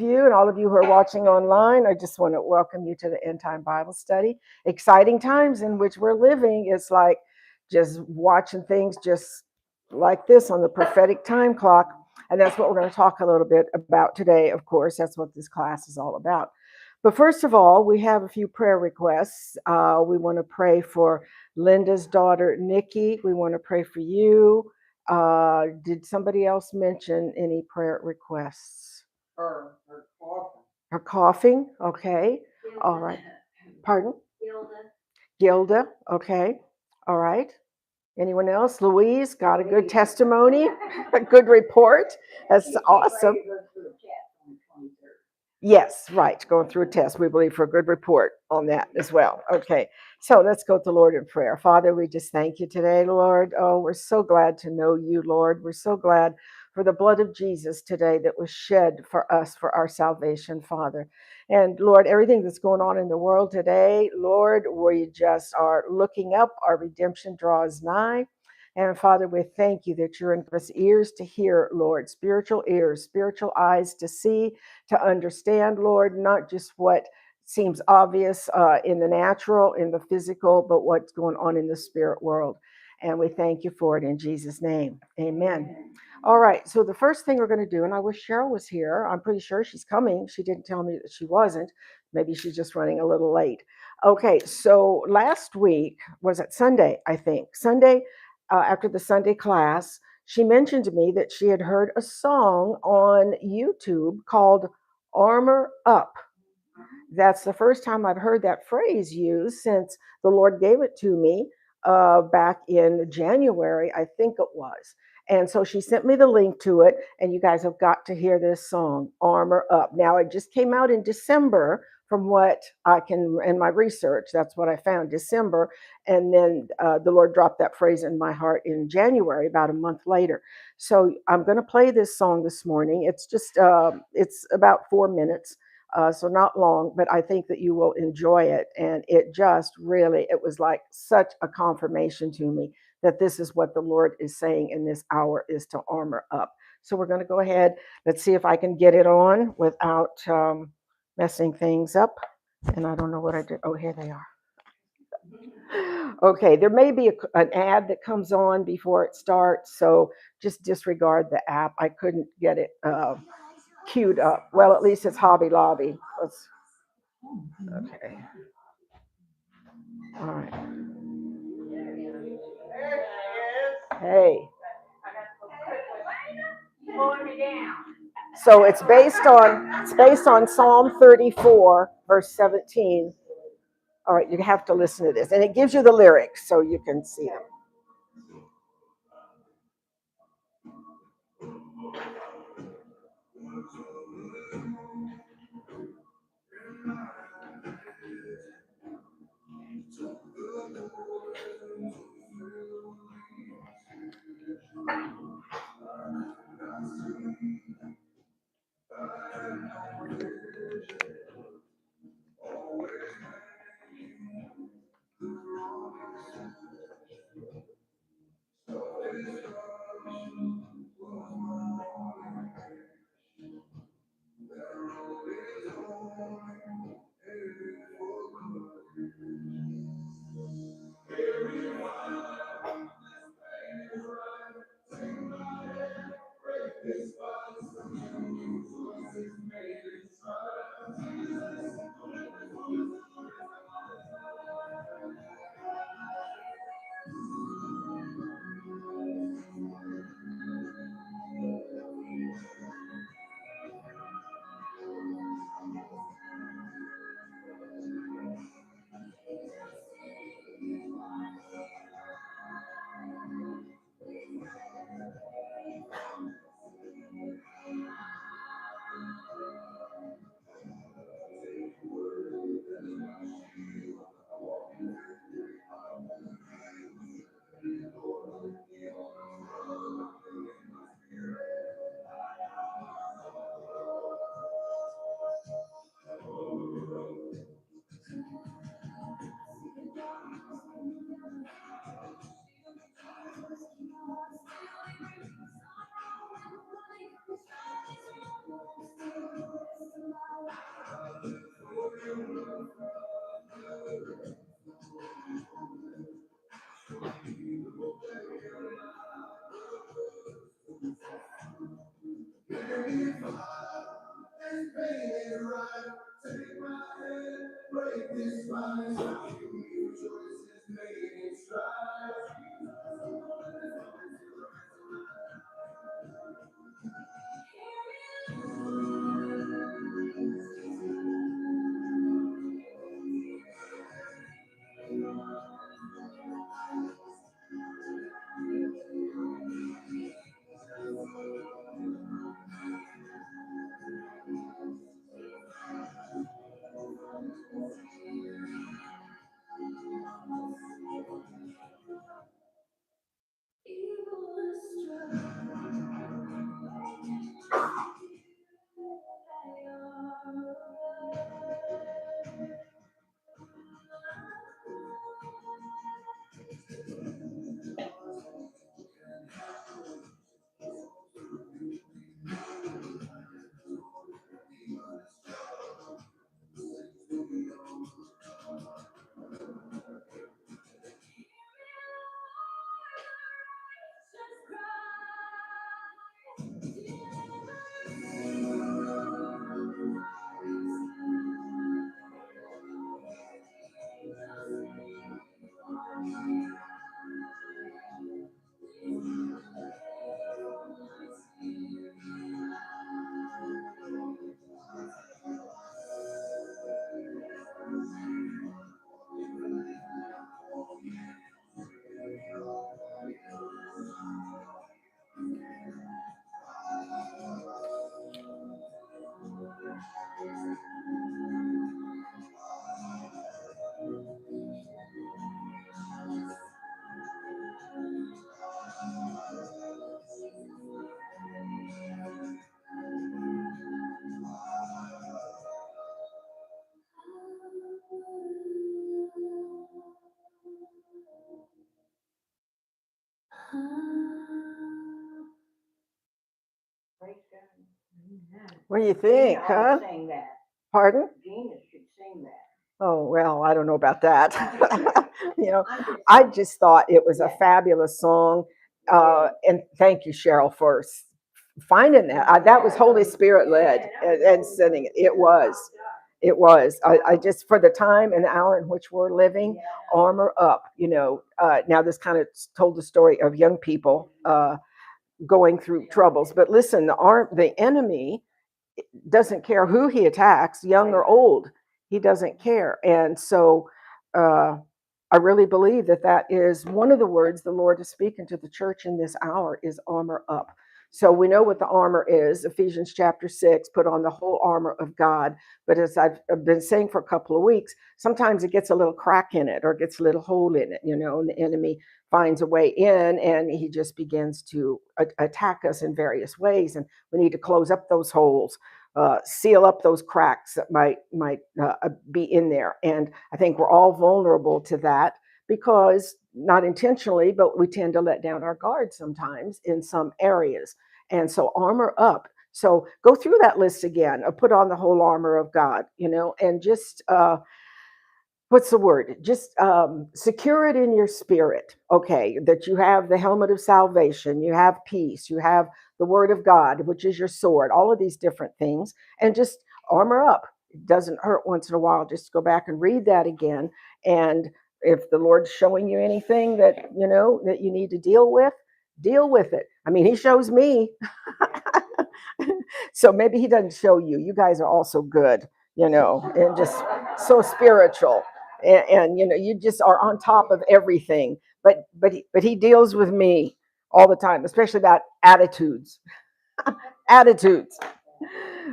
you and all of you who are watching online. I just want to welcome you to the End Time Bible Study. Exciting times in which we're living. It's like just watching things just like this on the prophetic time clock. And that's what we're going to talk a little bit about today, of course. That's what this class is all about. But first of all, we have a few prayer requests. We want to pray for Linda's daughter, Nikki. We want to pray for you. Did somebody else mention any prayer requests? Her coughing. Her coughing, okay. All right. Pardon? Gilda, okay. All right. Anyone else? Louise, got a good testimony, a good report. That's awesome. Yes, right. Going through a test, we believe, for a good report on that as well. Okay, so let's go to the Lord in prayer. Father, we just thank you today, Lord. Oh, we're so glad to know you, Lord. We're so glad for the blood of Jesus today that was shed for us for our salvation, Father. And Lord, everything that's going on in the world today, Lord, we just are looking up. Our redemption draws nigh. And Father, we thank you that you're in us ears to hear, Lord, spiritual ears, spiritual eyes to see, to understand, Lord, not just what seems obvious in the natural, in the physical, but what's going on in the spirit world. And we thank you for it in Jesus' name. Amen. All right. So the first thing we're going to do, and I wish Cheryl was here. I'm pretty sure she's coming. She didn't tell me that she wasn't. Maybe she's just running a little late. Okay. So last week, was it Sunday? I think Sunday, after the Sunday class, she mentioned to me that she had heard a song on YouTube called Armor Up. That's the first time I've heard that phrase used since the Lord gave it to me back in January, I think it was. And so she sent me the link to it, and you guys have got to hear this song, Armor Up. Now, it just came out in December, from what I can, in my research, that's what I found, December. And then the Lord dropped that phrase in my heart in January, about a month later. So I'm going to play this song this morning. It's just, it's about 4 minutes. So not long, but I think that you will enjoy it. And it just really, it was like such a confirmation to me that this is what the Lord is saying in this hour, is to armor up. So we're going to go ahead. Let's see if I can get it on without messing things up. And I don't know what I did. Oh, here they are. Okay, there may be an ad that comes on before it starts, so just disregard the app. I couldn't get it queued up. Well, at least it's Hobby Lobby. Okay. All right. Hey. So it's based on Psalm 34, verse 17. All right, you have to listen to this, and it gives you the lyrics so you can see them. What do you think, huh? Sing that. Pardon? Gina should sing that. Oh, well, I don't know about that. I just thought it was a fabulous song. And thank you, Cheryl, for finding that. That was Holy Spirit led and singing it. It was. It was. I just, for the time and the hour in which we're living, armor up, now this kind of told the story of young people going through troubles. But listen, the enemy doesn't care who he attacks, young or old. He doesn't care. And so I really believe that is one of the words the Lord is speaking to the church in this hour is armor up. So we know what the armor is. Ephesians chapter 6, put on the whole armor of God. But as I've been saying for a couple of weeks, sometimes it gets a little crack in it or gets a little hole in it, and the enemy finds a way in and he just begins to attack us in various ways. And we need to close up those holes, seal up those cracks that might be in there. And I think we're all vulnerable to that because not intentionally, but we tend to let down our guard sometimes in some areas. And so armor up. So go through that list again, put on the whole armor of God, and just what's the word? Just secure it in your spirit. Okay, that you have the helmet of salvation, you have peace, you have the word of God, which is your sword, all of these different things, and just armor up. It doesn't hurt once in a while just to go back and read that again. And if the Lord's showing you anything that that you need to deal with it. I mean, he shows me. So maybe he doesn't show you. You guys are also good, and just so spiritual. And you just are on top of everything. But he deals with me all the time, especially about attitudes. Attitudes.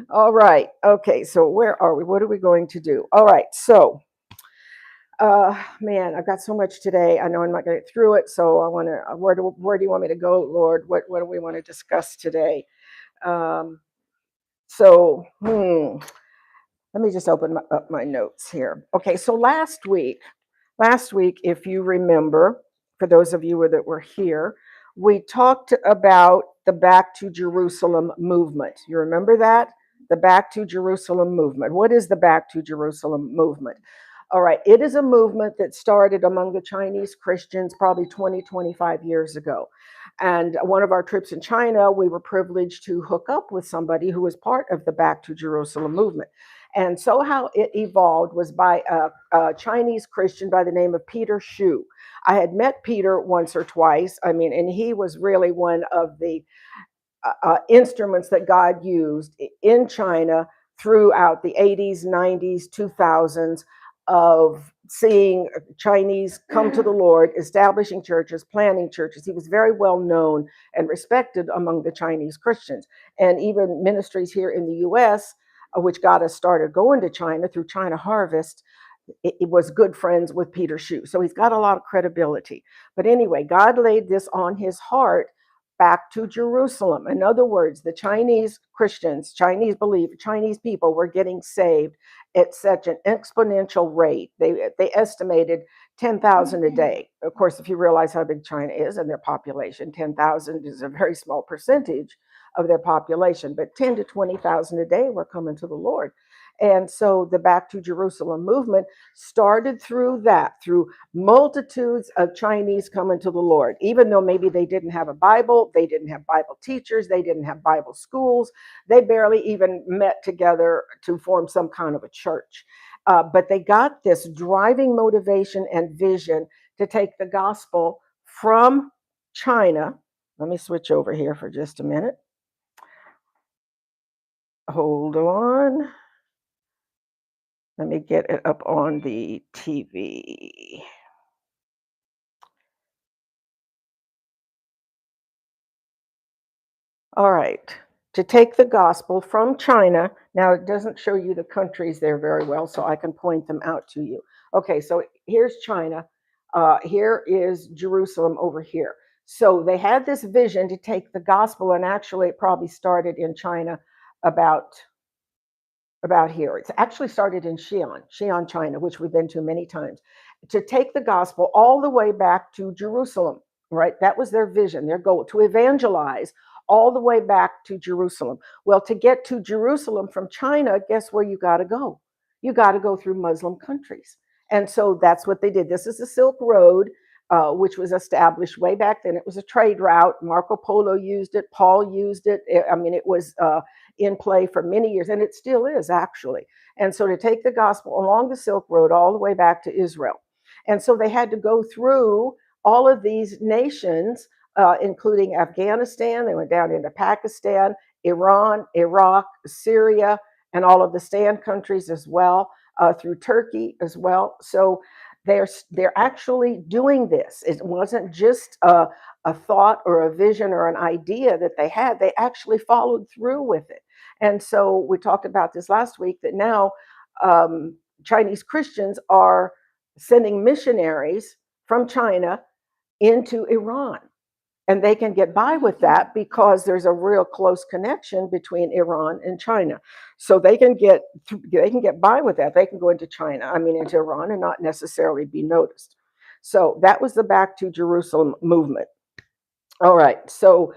All right. Okay. So where are we? What are we going to do? All right. So, man, I've got so much today. I know I'm not going to get through it. So I want to. Where do you want me to go, Lord? What do we want to discuss today? So, let me just open up my notes here. Okay. So last week, if you remember, for those of you that were here, we talked about the Back to Jerusalem movement. You remember that? The Back to Jerusalem movement. What is the Back to Jerusalem movement? All right, it is a movement that started among the Chinese Christians probably 20, 25 years ago. And one of our trips in China, we were privileged to hook up with somebody who was part of the Back to Jerusalem movement. And so, how it evolved was by a Chinese Christian by the name of Peter Shu. I had met Peter once or twice. I mean, and he was really one of the instruments that God used in China throughout the 80s, 90s, 2000s of seeing Chinese come to the Lord, establishing churches, planting churches. He was very well known and respected among the Chinese Christians. And even ministries here in the US, which got us started going to China through China Harvest, it was good friends with Peter Shu. So he's got a lot of credibility. But anyway, God laid this on his heart, back to Jerusalem. In other words, the Chinese Christians, Chinese people were getting saved at such an exponential rate. They estimated 10,000 a day. Of course, if you realize how big China is and their population, 10,000 is a very small percentage of their population, but 10 to 20,000 a day were coming to the Lord. And so the Back to Jerusalem movement started through that, through multitudes of Chinese coming to the Lord, even though maybe they didn't have a Bible, they didn't have Bible teachers, they didn't have Bible schools, they barely even met together to form some kind of a church. But they got this driving motivation and vision to take the gospel from China. Let me switch over here for just a minute. Hold on. Let me get it up on the TV. All right. To take the gospel from China. Now, it doesn't show you the countries there very well, so I can point them out to you. Okay, so here's China. Here is Jerusalem over here. So they had this vision to take the gospel, and actually, it probably started in China about here. It's actually started in Xi'an, China, which we've been to many times, to take the gospel all the way back to Jerusalem, right? That was their vision, their goal, to evangelize all the way back to Jerusalem. Well, to get to Jerusalem from China, guess where you got to go? You got to go through Muslim countries. And so that's what they did. This is the Silk Road, which was established way back then. It was a trade route. Marco Polo used it. Paul used it. I mean, it was in play for many years, and it still is actually. And so to take the gospel along the Silk Road all the way back to Israel. And so they had to go through all of these nations, including Afghanistan. They went down into Pakistan, Iran, Iraq, Syria, and all of the stand countries as well, through Turkey as well. So they're actually doing this. It wasn't just a thought or a vision or an idea that they had. They actually followed through with it. And so we talked about this last week that now Chinese Christians are sending missionaries from China into Iran. And they can get by with that because there's a real close connection between Iran and China. So they can get by with that. They can go into China, into Iran, and not necessarily be noticed. So that was the Back to Jerusalem movement. All right. So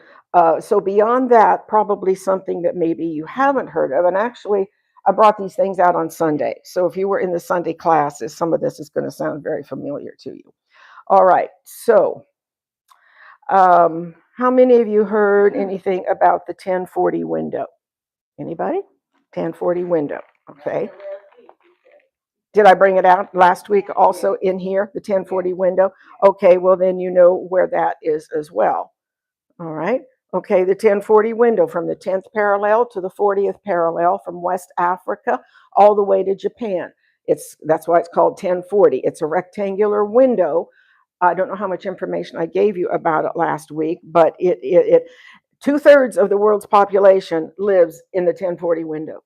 beyond that, probably something that maybe you haven't heard of. And actually, I brought these things out on Sunday. So if you were in the Sunday classes, some of this is going to sound very familiar to you. All right. So how many of you heard anything about the 1040 window? Anybody? 1040 window. Okay. Did I bring it out last week also in here, the 1040 window? Okay, well, then you know where that is as well. All right. Okay, the 1040 window from the 10th parallel to the 40th parallel, from West Africa all the way to Japan. That's why it's called 1040. It's a rectangular window. I don't know how much information I gave you about it last week, but it 2/3 of the world's population lives in the 1040 window.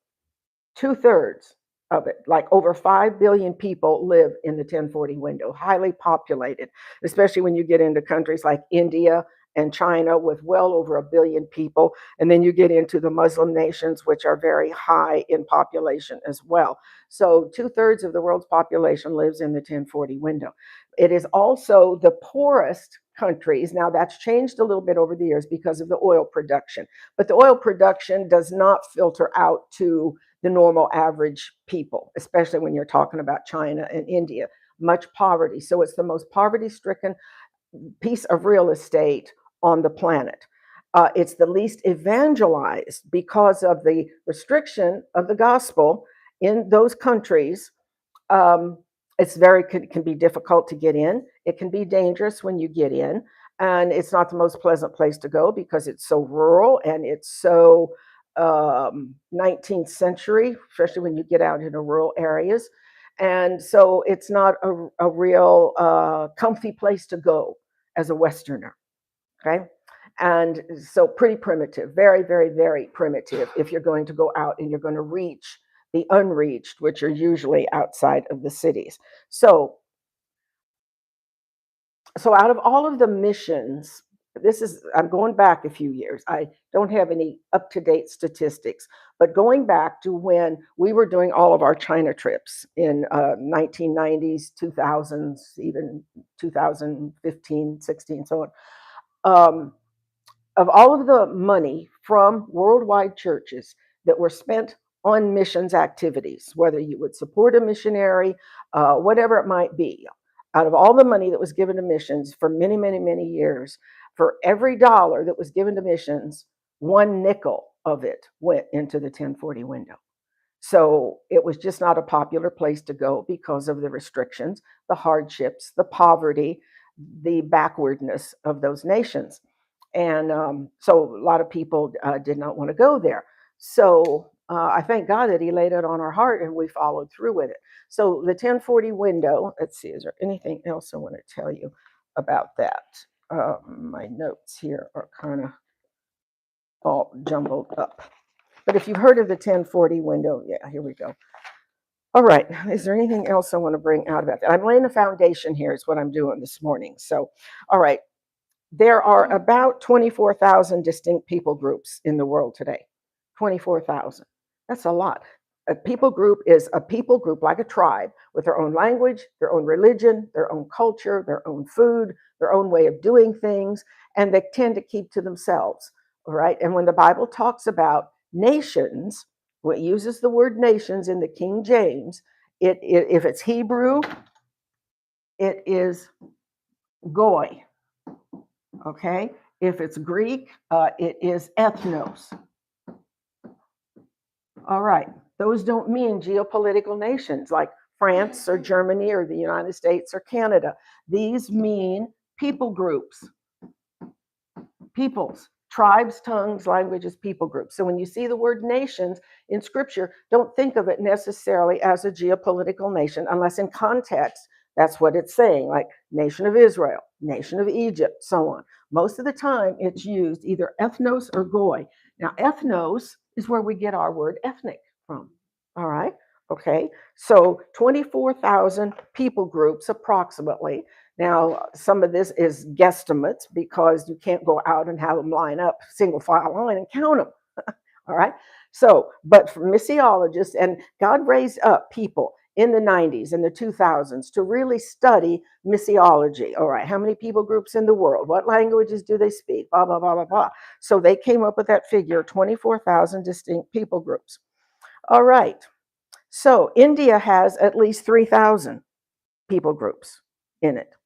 2/3 of it, like over 5 billion people, live in the 1040 window, highly populated, especially when you get into countries like India and China with well over 1 billion people. And then you get into the Muslim nations, which are very high in population as well. So 2/3 of the world's population lives in the 1040 window. It is also the poorest countries. Now that's changed a little bit over the years because of the oil production, but the oil production does not filter out to the normal average people, especially when you're talking about China and India. Much poverty. So it's the most poverty stricken piece of real estate on the planet. It's the least evangelized because of the restriction of the gospel in those countries. um, it's very can be difficult to get in. It can be dangerous when you get in, and it's not the most pleasant place to go because it's so rural and it's so 19th century, especially when you get out into rural areas. And so it's not a real comfy place to go as a Westerner. Okay. And so pretty primitive, very, very, very primitive if you're going to go out and you're going to reach the unreached, which are usually outside of the cities. So out of all of the missions, I'm going back a few years. I don't have any up-to-date statistics, but going back to when we were doing all of our China trips in 1990s, 2000s, even 2015, 16, so on. Of all of the money from worldwide churches that were spent on missions activities, whether you would support a missionary, whatever it might be, out of all the money that was given to missions for many, many, many years, for every dollar that was given to missions, one nickel of it went into the 1040 window. So it was just not a popular place to go because of the restrictions, the hardships, the poverty, the backwardness of those nations. And so a lot of people did not want to go there. So I thank God that He laid it on our heart and we followed through with it. So the 1040 window, let's see, is there anything else I want to tell you about that? My notes here are kind of all jumbled up. But if you've heard of the 1040 window, yeah, here we go. All right, is there anything else I want to bring out about that? I'm laying a foundation here, is what I'm doing this morning. So, all right, there are about 24,000 distinct people groups in the world today. 24,000. That's a lot. A people group is a people group like a tribe with their own language, their own religion, their own culture, their own food, their own way of doing things, and they tend to keep to themselves. All right. And when the Bible talks about nations, when it uses the word nations in the King James, if it's Hebrew, it is goy. Okay. If it's Greek, it is ethnos. All right. Those don't mean geopolitical nations like France or Germany or the United States or Canada. These mean people groups, peoples, tribes, tongues, languages, people groups. So when you see the word nations in Scripture, don't think of it necessarily as a geopolitical nation, unless in context, that's what it's saying, like nation of Israel, nation of Egypt, so on. Most of the time, it's used either ethnos or goy. Now, ethnos is where we get our word ethnic from. All right. Okay. So 24,000 people groups approximately. Now, some of this is guesstimates because you can't go out and have them line up single file line and count them. All right. So, but for missiologists, and God raised up people in the 90s and the 2000s to really study missiology. All right, how many people groups in the world? What languages do they speak? Blah, blah, blah, blah, blah. So they came up with that figure, 24,000 distinct people groups. All right, so India has at least 3,000 people groups in it.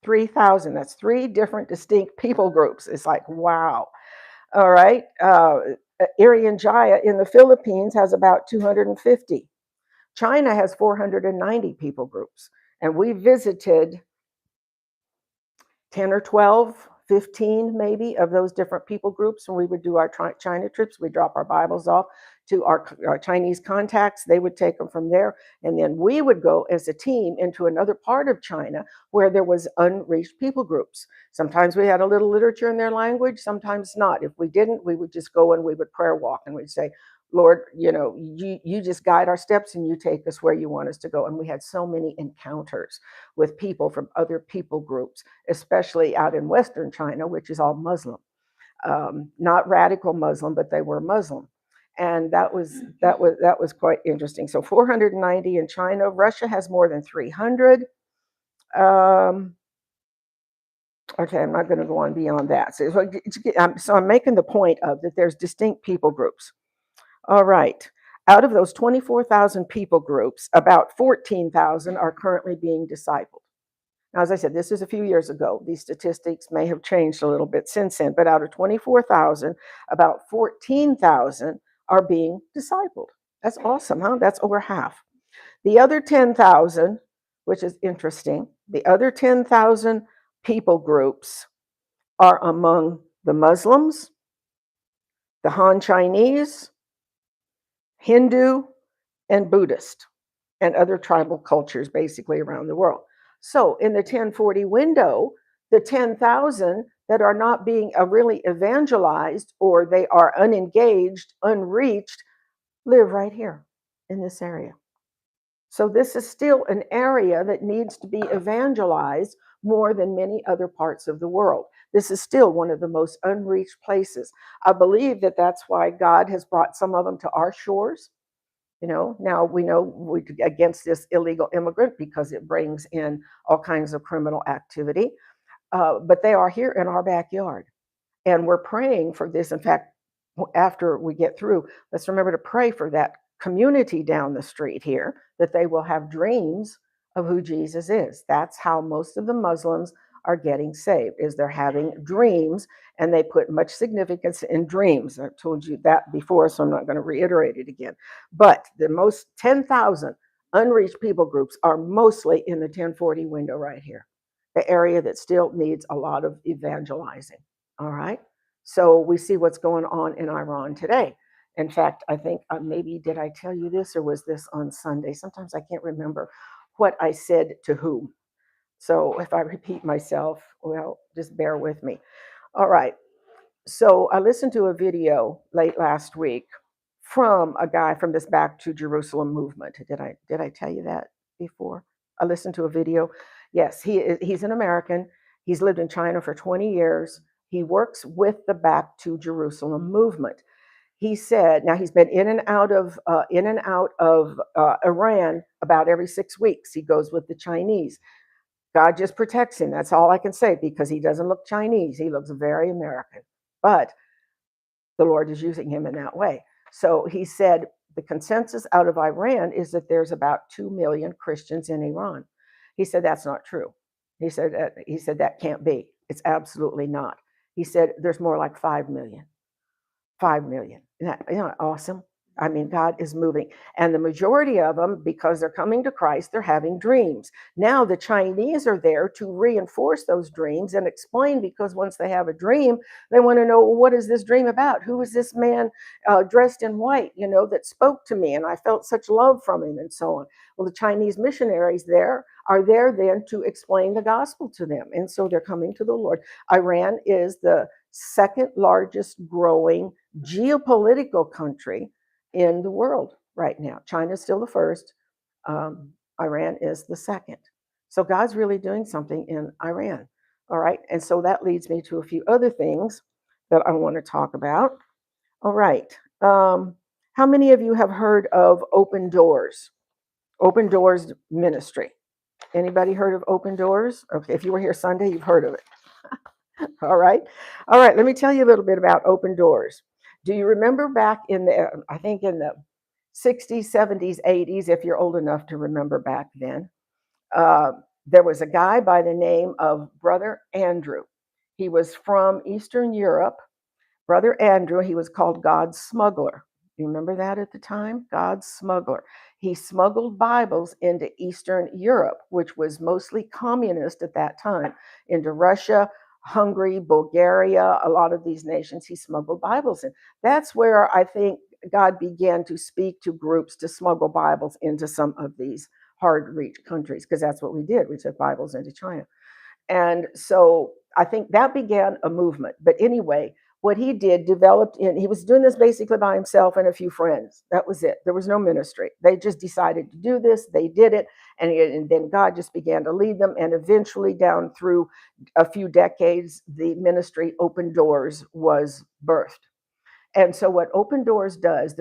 3,000, that's 3 different distinct people groups. It's like, wow. All right, Irian Jaya in the Philippines has about 250. China has 490 people groups, and we visited 10 or 12, 15 maybe of those different people groups. When we would do our China trips, we'd drop our Bibles off to our Chinese contacts. They would take them from there, and then we would go as a team into another part of China where there was unreached people groups. Sometimes we had a little literature in their language, sometimes not. If we didn't, we would just go and we would prayer walk, and we'd say, Lord, you just guide our steps and you take us where you want us to go. And we had so many encounters with people from other people groups, especially out in Western China, which is all Muslim. Not radical Muslim, but they were Muslim. And that was quite interesting. So 490 in China. Russia has more than 300. Okay, I'm not going to go on beyond that. So I'm making the point of that there's distinct people groups. All right. Out of those 24,000 people groups, about 14,000 are currently being discipled. Now, as I said, this is a few years ago. These statistics may have changed a little bit since then, but out of 24,000, about 14,000 are being discipled. That's awesome, huh? That's over half. The other 10,000, which is interesting, the other 10,000 people groups are among the Muslims, the Han Chinese, Hindu, and Buddhist, and other tribal cultures basically around the world. So in the 1040 window, the 10,000 that are not being really evangelized, or they are unengaged, unreached, live right here in this area. So this is still an area that needs to be evangelized more than many other parts of the world. This is still one of the most unreached places. I believe that that's why God has brought some of them to our shores. Now we know we're against this illegal immigrant because it brings in all kinds of criminal activity. But they are here in our backyard. And we're praying for this. In fact, after we get through, let's remember to pray for that community down the street here, that they will have dreams of who Jesus is. That's how most of the Muslims are getting saved, is they're having dreams, and they put much significance in dreams. I've told you that before, so I'm not going to reiterate it again. But the most 10,000 unreached people groups are mostly in the 1040 window right here, the area that still needs a lot of evangelizing. All right. So we see what's going on in Iran today. In fact, I think maybe did I tell you this, or was this on Sunday? Sometimes I can't remember what I said to whom. So if I repeat myself, well, just bear with me. All right. So I listened to a video late last week from a guy from this Back to Jerusalem movement. Did I tell you that before? I listened to a video. Yes, he's an American. He's lived in China for 20 years. He works with the Back to Jerusalem movement. He said, now he's been in and out of Iran about every 6 weeks. He goes with the Chinese. God just protects him. That's all I can say, because he doesn't look Chinese. He looks very American. But the Lord is using him in that way. So he said the consensus out of Iran is that there's about 2 million Christians in Iran. He said that's not true. He said that can't be. It's absolutely not. He said there's more like 5 million. 5 million. Isn't that awesome? I mean, God is moving. And the majority of them, because they're coming to Christ, they're having dreams. Now the Chinese are there to reinforce those dreams and explain, because once they have a dream, they want to know, well, what is this dream about? Who is this man dressed in white, that spoke to me, and I felt such love from him, and so on. Well, the Chinese missionaries are there then to explain the gospel to them. And so they're coming to the Lord. Iran is the second largest growing geopolitical country in the world right now. China is still the first. Iran is the second. So God's really doing something in Iran. All right. And so that leads me to a few other things that I want to talk about. All right. How many of you have heard of Open Doors? Open Doors Ministry. Anybody heard of Open Doors? Okay. If you were here Sunday, you've heard of it. All right. All right. Let me tell you a little bit about Open Doors. Do you remember back in the 60s, 70s, 80s, if you're old enough to remember back then, there was a guy by the name of Brother Andrew. He was from Eastern Europe. Brother Andrew, he was called God's smuggler. You remember that at the time? God's smuggler. He smuggled Bibles into Eastern Europe, which was mostly communist at that time, into Russia, Hungary, Bulgaria, a lot of these nations he smuggled Bibles in. That's where I think God began to speak to groups to smuggle Bibles into some of these hard-to-reach countries, because that's what we did. We took Bibles into China. And so I think that began a movement. But anyway, what he did he was doing this basically by himself and a few friends. That was it. There was no ministry. They just decided to do this. They did it. And then God just began to lead them. And eventually, down through a few decades, the ministry Open Doors was birthed. And so what Open Doors does,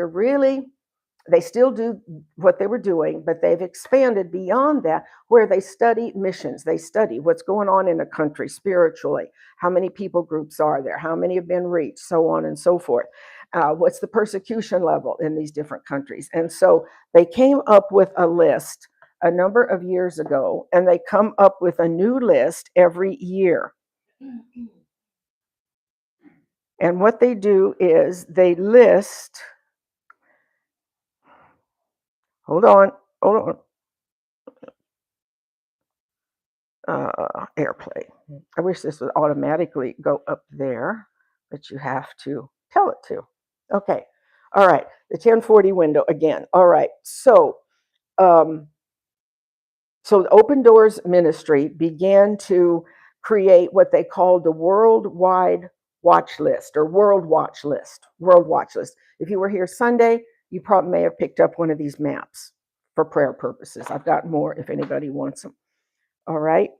they still do what they were doing, but they've expanded beyond that, where they study missions. They study what's going on in a country spiritually. How many people groups are there? How many have been reached? So on and so forth. What's the persecution level in these different countries? And so they came up with a list a number of years ago, and they come up with a new list every year. And what they do is they list, hold on, AirPlay. I wish this would automatically go up there, but you have to tell it to. Okay, all right, the 1040 window again. All right, so the Open Doors Ministry began to create what they called the Worldwide Watch List or World Watch List. World Watch List. If you were here Sunday, you probably may have picked up one of these maps for prayer purposes. I've got more if anybody wants them. All right.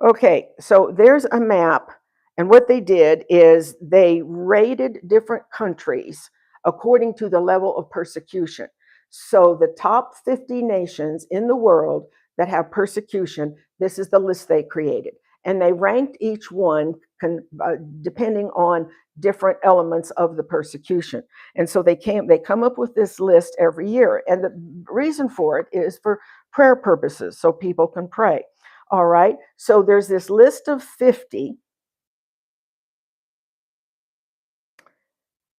Okay, so there's a map, and what they did is they rated different countries according to the level of persecution. So the top 50 nations in the world that have persecution, this is the list they created. And they ranked each one depending on different elements of the persecution. And so they come up with this list every year. And the reason for it is for prayer purposes, so people can pray. All right, so there's this list of 50.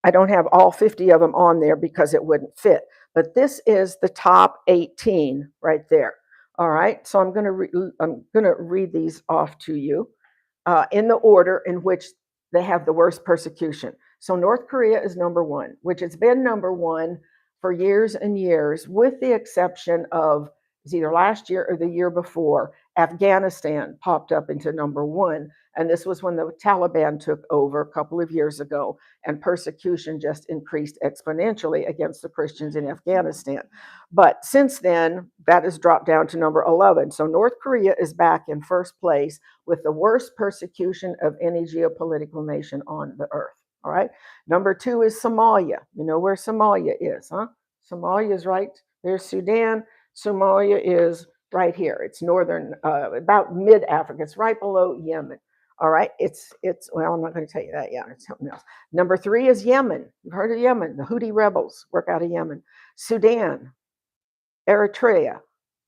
I don't have all 50 of them on there because it wouldn't fit, but this is the top 18 right there. All right, so I'm gonna read these off to you in the order in which they have the worst persecution. So North Korea is number one, which has been number one for years and years, with the exception of either last year or the year before. Afghanistan popped up into number one, and this was when the Taliban took over a couple of years ago, and persecution just increased exponentially against the Christians in Afghanistan. But since then, that has dropped down to number 11. So North Korea is back in first place with the worst persecution of any geopolitical nation on the earth. All right. Number two is Somalia. You know where Somalia is, huh? Somalia is right. There's Sudan. Somalia is right here. It's northern, about mid-Africa. It's right below Yemen. All right. It's well, I'm not going to tell you that yet. It's something else. Number three is Yemen. You've heard of Yemen. The Houthi rebels work out of Yemen. Sudan, Eritrea,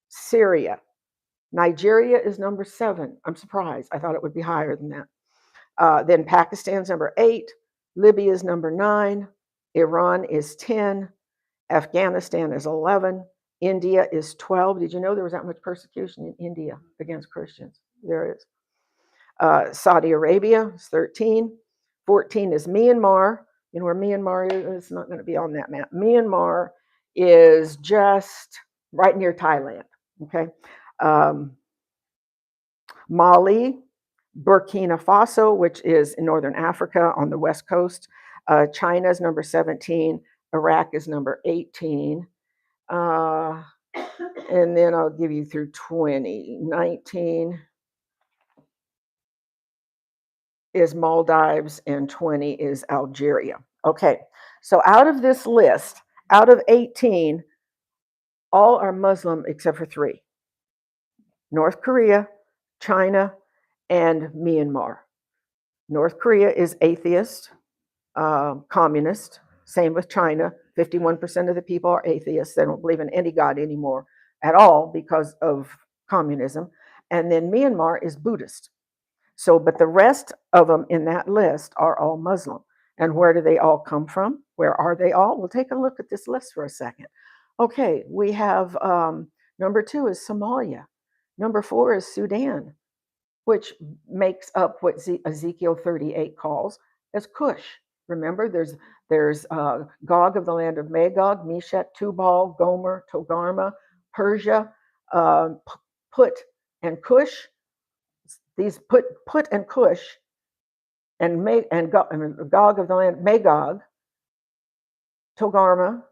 Syria. Nigeria is number 7. I'm surprised. I thought it would be higher than that. Then Pakistan's number 8. Libya is number 9. Iran is 10. Afghanistan is 11. India is 12. Did you know there was that much persecution in India against Christians? There is. Saudi Arabia is 13. 14 is Myanmar. You know where Myanmar is? It's not going to be on that map. Myanmar is just right near Thailand. Okay. Mali, Burkina Faso, which is in northern Africa on the west coast. China is number 17. Iraq is number 18. And then I'll give you through 20. 19 is Maldives, and 20 is Algeria. Okay, so out of this list, out of 18, all are Muslim except for 3. North Korea, China, and Myanmar. North Korea is atheist, communist. Same with China. 51% of the people are atheists. They don't believe in any God anymore at all because of communism. And then Myanmar is Buddhist. So, but the rest of them in that list are all Muslim. And where do they all come from? Where are they all? We'll take a look at this list for a second. Okay, we have number 2 is Somalia. Number 4 is Sudan, which makes up what Ezekiel 38 calls as Cush. Remember, there's Gog of the land of Magog, Meshech, Tubal, Gomer, Togarmah, Persia, Put, and Cush. These Put and Cush and Gog of the land, Magog, Togarmah,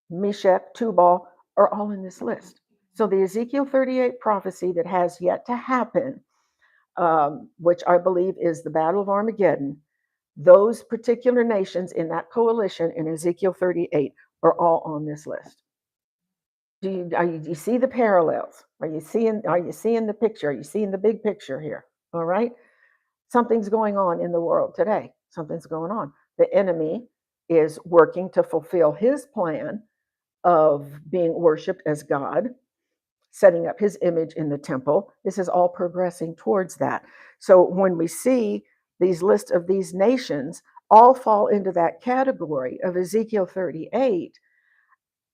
Meshech, Tubal are all in this list. So the Ezekiel 38 prophecy that has yet to happen, which I believe is the Battle of Armageddon, those particular nations in that coalition in Ezekiel 38 are all on this list. Do you see the parallels? Are you seeing the picture? Are you seeing the big picture here? All right. Something's going on in the world today. Something's going on. The enemy is working to fulfill his plan of being worshipped as God. setting up his image in the temple. This is all progressing towards that. So when we see these lists of these nations, all fall into that category of Ezekiel 38.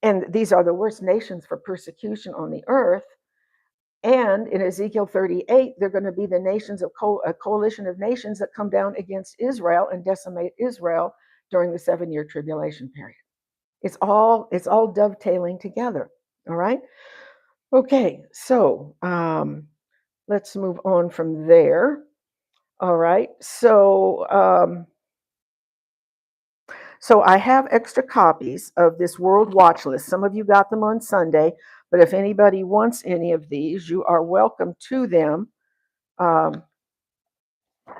And these are the worst nations for persecution on the earth. And in Ezekiel 38, they're going to be the nations of a coalition of nations that come down against Israel and decimate Israel during the 7-year tribulation period. It's all dovetailing together. All right. Okay. So let's move on from there. All right. So I have extra copies of this World Watch List. Some of you got them on Sunday, but if anybody wants any of these, you are welcome to them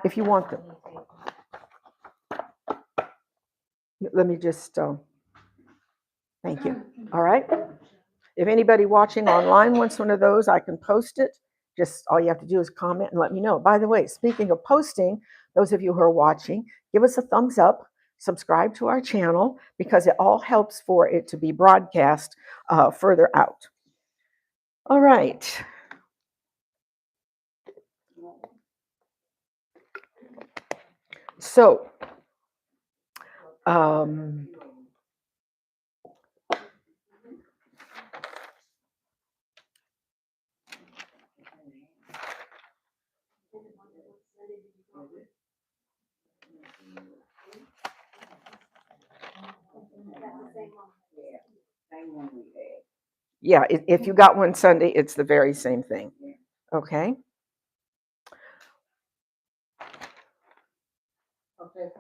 if you want them. Let me just, thank you. All right. If anybody watching online wants one of those, I can post it. Just all you have to do is comment and let me know. By the way, speaking of posting, those of you who are watching, give us a thumbs up, subscribe to our channel, because it all helps for it to be broadcast further out. All right. So, yeah, if you got one Sunday, it's the very same thing. Okay.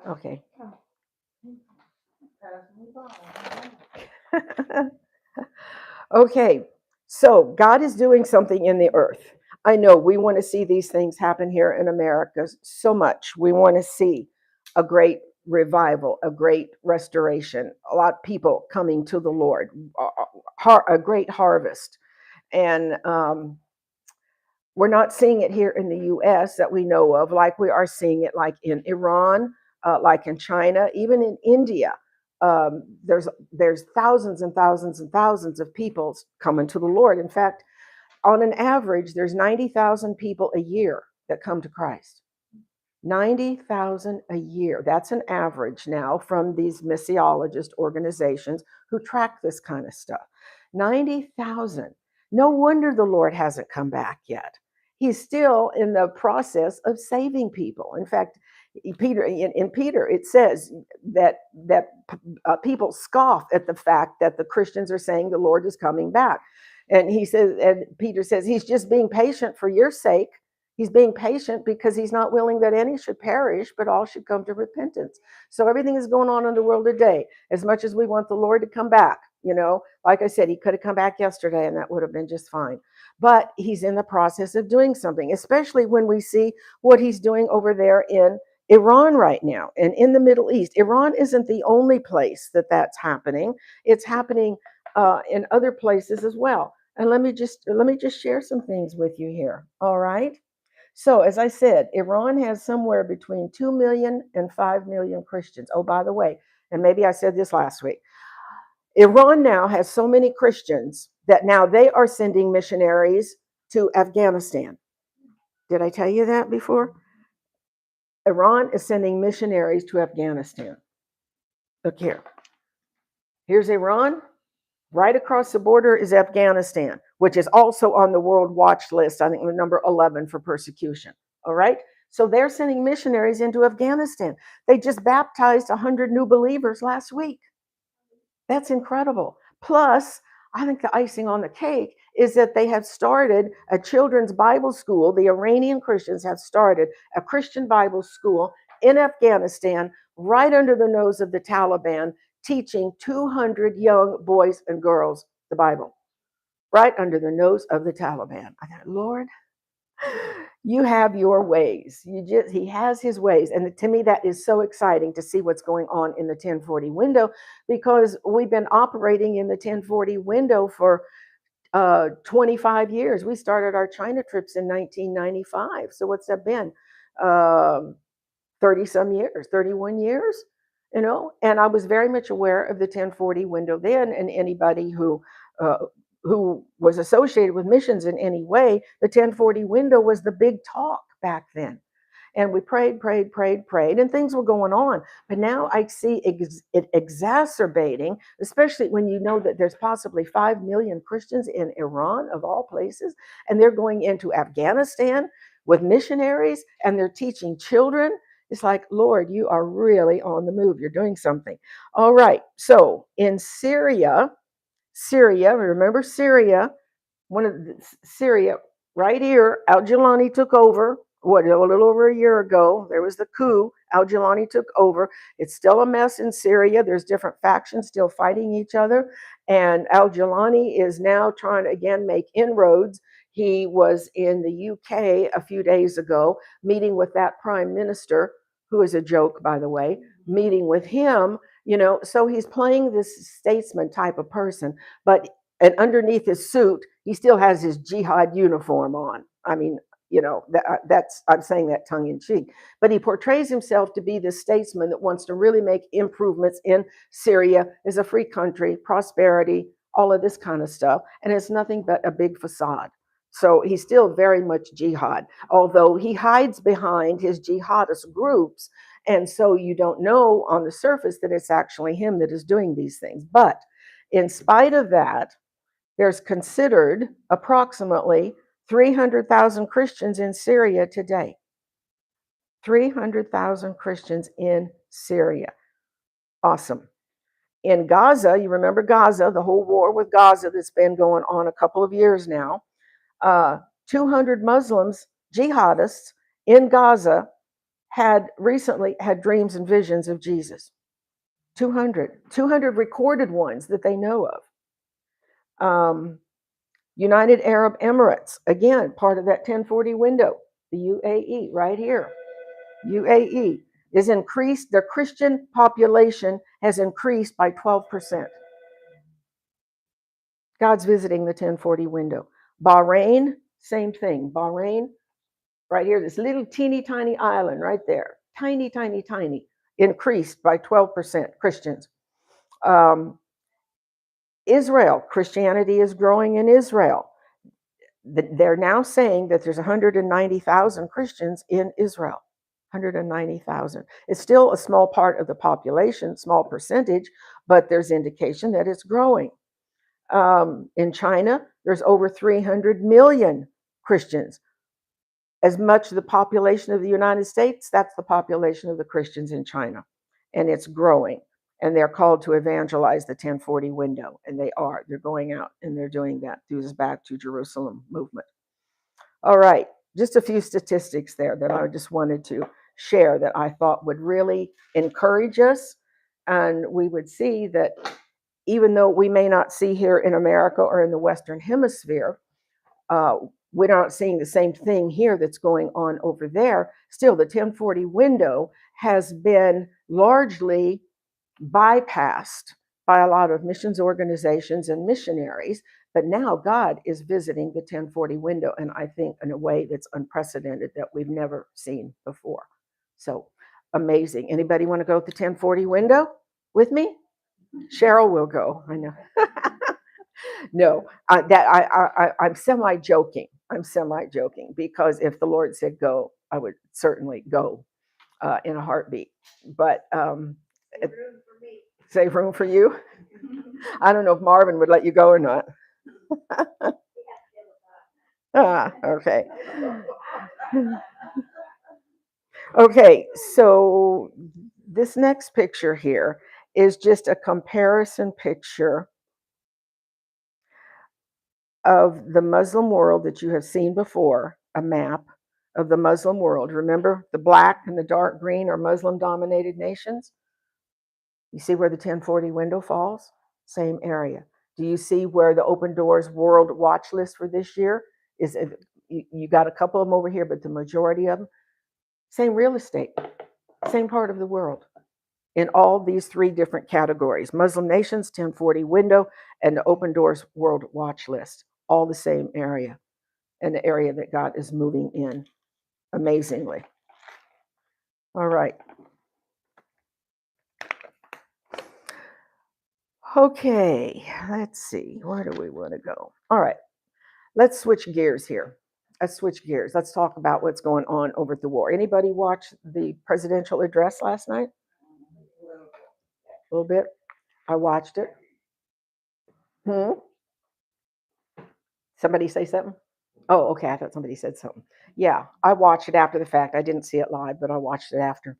Okay. Okay. So God is doing something in the earth. I know we want to see these things happen here in America so much. We want to see a great revival, a great restoration, a lot of people coming to the Lord, a great harvest. And we're not seeing it here in the US that we know of, like we are seeing it like in Iran, like in China, even in India. There's thousands and thousands and thousands of people coming to the Lord. In fact, on an average, there's 90,000 people a year that come to Christ. 90,000 a year. That's an average now from these missiologist organizations who track this kind of stuff. 90,000. No wonder the Lord hasn't come back yet. He's still in the process of saving people. In fact, in Peter, it says that people scoff at the fact that the Christians are saying the Lord is coming back. And he says, and Peter says, he's just being patient for your sake. He's being patient because he's not willing that any should perish, but all should come to repentance. So everything is going on in the world today. As much as we want the Lord to come back, like I said, he could have come back yesterday and that would have been just fine. But he's in the process of doing something, especially when we see what he's doing over there in Iran right now and in the Middle East. Iran isn't the only place that that's happening. It's happening in other places as well. And let me just share some things with you here. All right. So, as I said, Iran has somewhere between 2 million and 5 million Christians. Oh, by the way, and maybe I said this last week, Iran now has so many Christians that now they are sending missionaries to Afghanistan. Did I tell you that before? Iran is sending missionaries to Afghanistan. Look here. Here's Iran. Right across the border is Afghanistan, which is also on the World Watch List, I think number 11 for persecution. All right. So they're sending missionaries into Afghanistan. They just baptized 100 new believers last week. That's incredible. Plus, I think the icing on the cake is that they have started a children's Bible school. The Iranian Christians have started a Christian Bible school in Afghanistan right under the nose of the Taliban, teaching 200 young boys and girls the Bible, right under the nose of the Taliban. I thought, Lord, you have your ways. He has his ways. And to me, that is so exciting to see what's going on in the 1040 window, because we've been operating in the 1040 window for 25 years. We started our China trips in 1995. So what's that been? 30 some years, 31 years, and I was very much aware of the 1040 window then, and anybody who who was associated with missions in any way, the 1040 window was the big talk back then. And we prayed, and things were going on. But now I see it exacerbating, especially when you know that there's possibly 5 million Christians in Iran, of all places, and they're going into Afghanistan with missionaries and they're teaching children. It's like, Lord, you are really on the move. You're doing something. All right. So in Syria, remember Syria, Syria, right here, Al-Jilani took over, a little over a year ago. There was the coup. Al-Jilani took over. It's still a mess in Syria. There's different factions still fighting each other. And Al-Jilani is now trying to, again, make inroads. He was in the UK a few days ago, meeting with that prime minister, who is a joke, by the way, meeting with him, so he's playing this statesman type of person, but and underneath his suit, he still has his jihad uniform on. I mean, that's, I'm saying that tongue in cheek, but he portrays himself to be this statesman that wants to really make improvements in Syria as a free country, prosperity, all of this kind of stuff. And it's nothing but a big facade. So he's still very much jihad, although he hides behind his jihadist groups. And so you don't know on the surface that it's actually him that is doing these things. But in spite of that, there's considered approximately 300,000 Christians in Syria today. 300,000 Christians in Syria. Awesome. In Gaza, you remember Gaza, the whole war with Gaza that's been going on a couple of years now. 200 Muslims, jihadists in Gaza, had recently had dreams and visions of Jesus. 200 recorded ones that they know of. United Arab Emirates, again, part of that 1040 window, the UAE, right here. UAE is increased, their Christian population has increased by 12%. God's visiting the 1040 window. Bahrain, same thing. Bahrain, right here, this little teeny tiny island right there, tiny, increased by 12% Christians. Israel, Christianity is growing in Israel. They're now saying that there's 190,000 Christians in Israel. 190,000. It's still a small part of the population, small percentage, but there's indication that it's growing. In China, there's over 300 million Christians. As much of the population of the United States, that's the population of the Christians in China. And it's growing. And they're called to evangelize the 1040 window. And they are. They're going out and they're doing that through this Back to Jerusalem movement. All right. Just a few statistics there that I just wanted to share that I thought would really encourage us. And we would see that even though we may not see here in America or in the Western Hemisphere, we're not seeing the same thing here that's going on over there. Still, the 1040 window has been largely bypassed by a lot of missions organizations and missionaries, but now God is visiting the 1040 window, and I think in a way that's unprecedented, that we've never seen before. So amazing. Anybody want to go to the 1040 window with me? Cheryl will go. I know. No, I'm semi-joking. Because if the Lord said go, I would certainly go in a heartbeat. But save room for you. I don't know if Marvin would let you go or not. Okay. Okay, so this next picture here is just a comparison picture of the Muslim world that you have seen before, a map of the Muslim world. Remember, the black and the dark green are Muslim-dominated nations? You see where the 1040 window falls? Same area. Do you see where the Open Doors World Watch List for this year is? You got a couple of them over here, but the majority of them, same real estate, same part of the world. In all these three different categories: Muslim nations, 1040 window, and the Open Doors World Watch List, all the same area, and the area that God is moving in amazingly. All right. Okay, let's see. Where do we want to go? All right, let's switch gears here. Let's switch gears. Let's talk about what's going on over at the war. Anybody watch the presidential address last night? A little bit. I watched it. Hmm? Somebody say something? Oh, okay. I thought somebody said something. Yeah, I watched it after the fact. I didn't see it live, but I watched it after.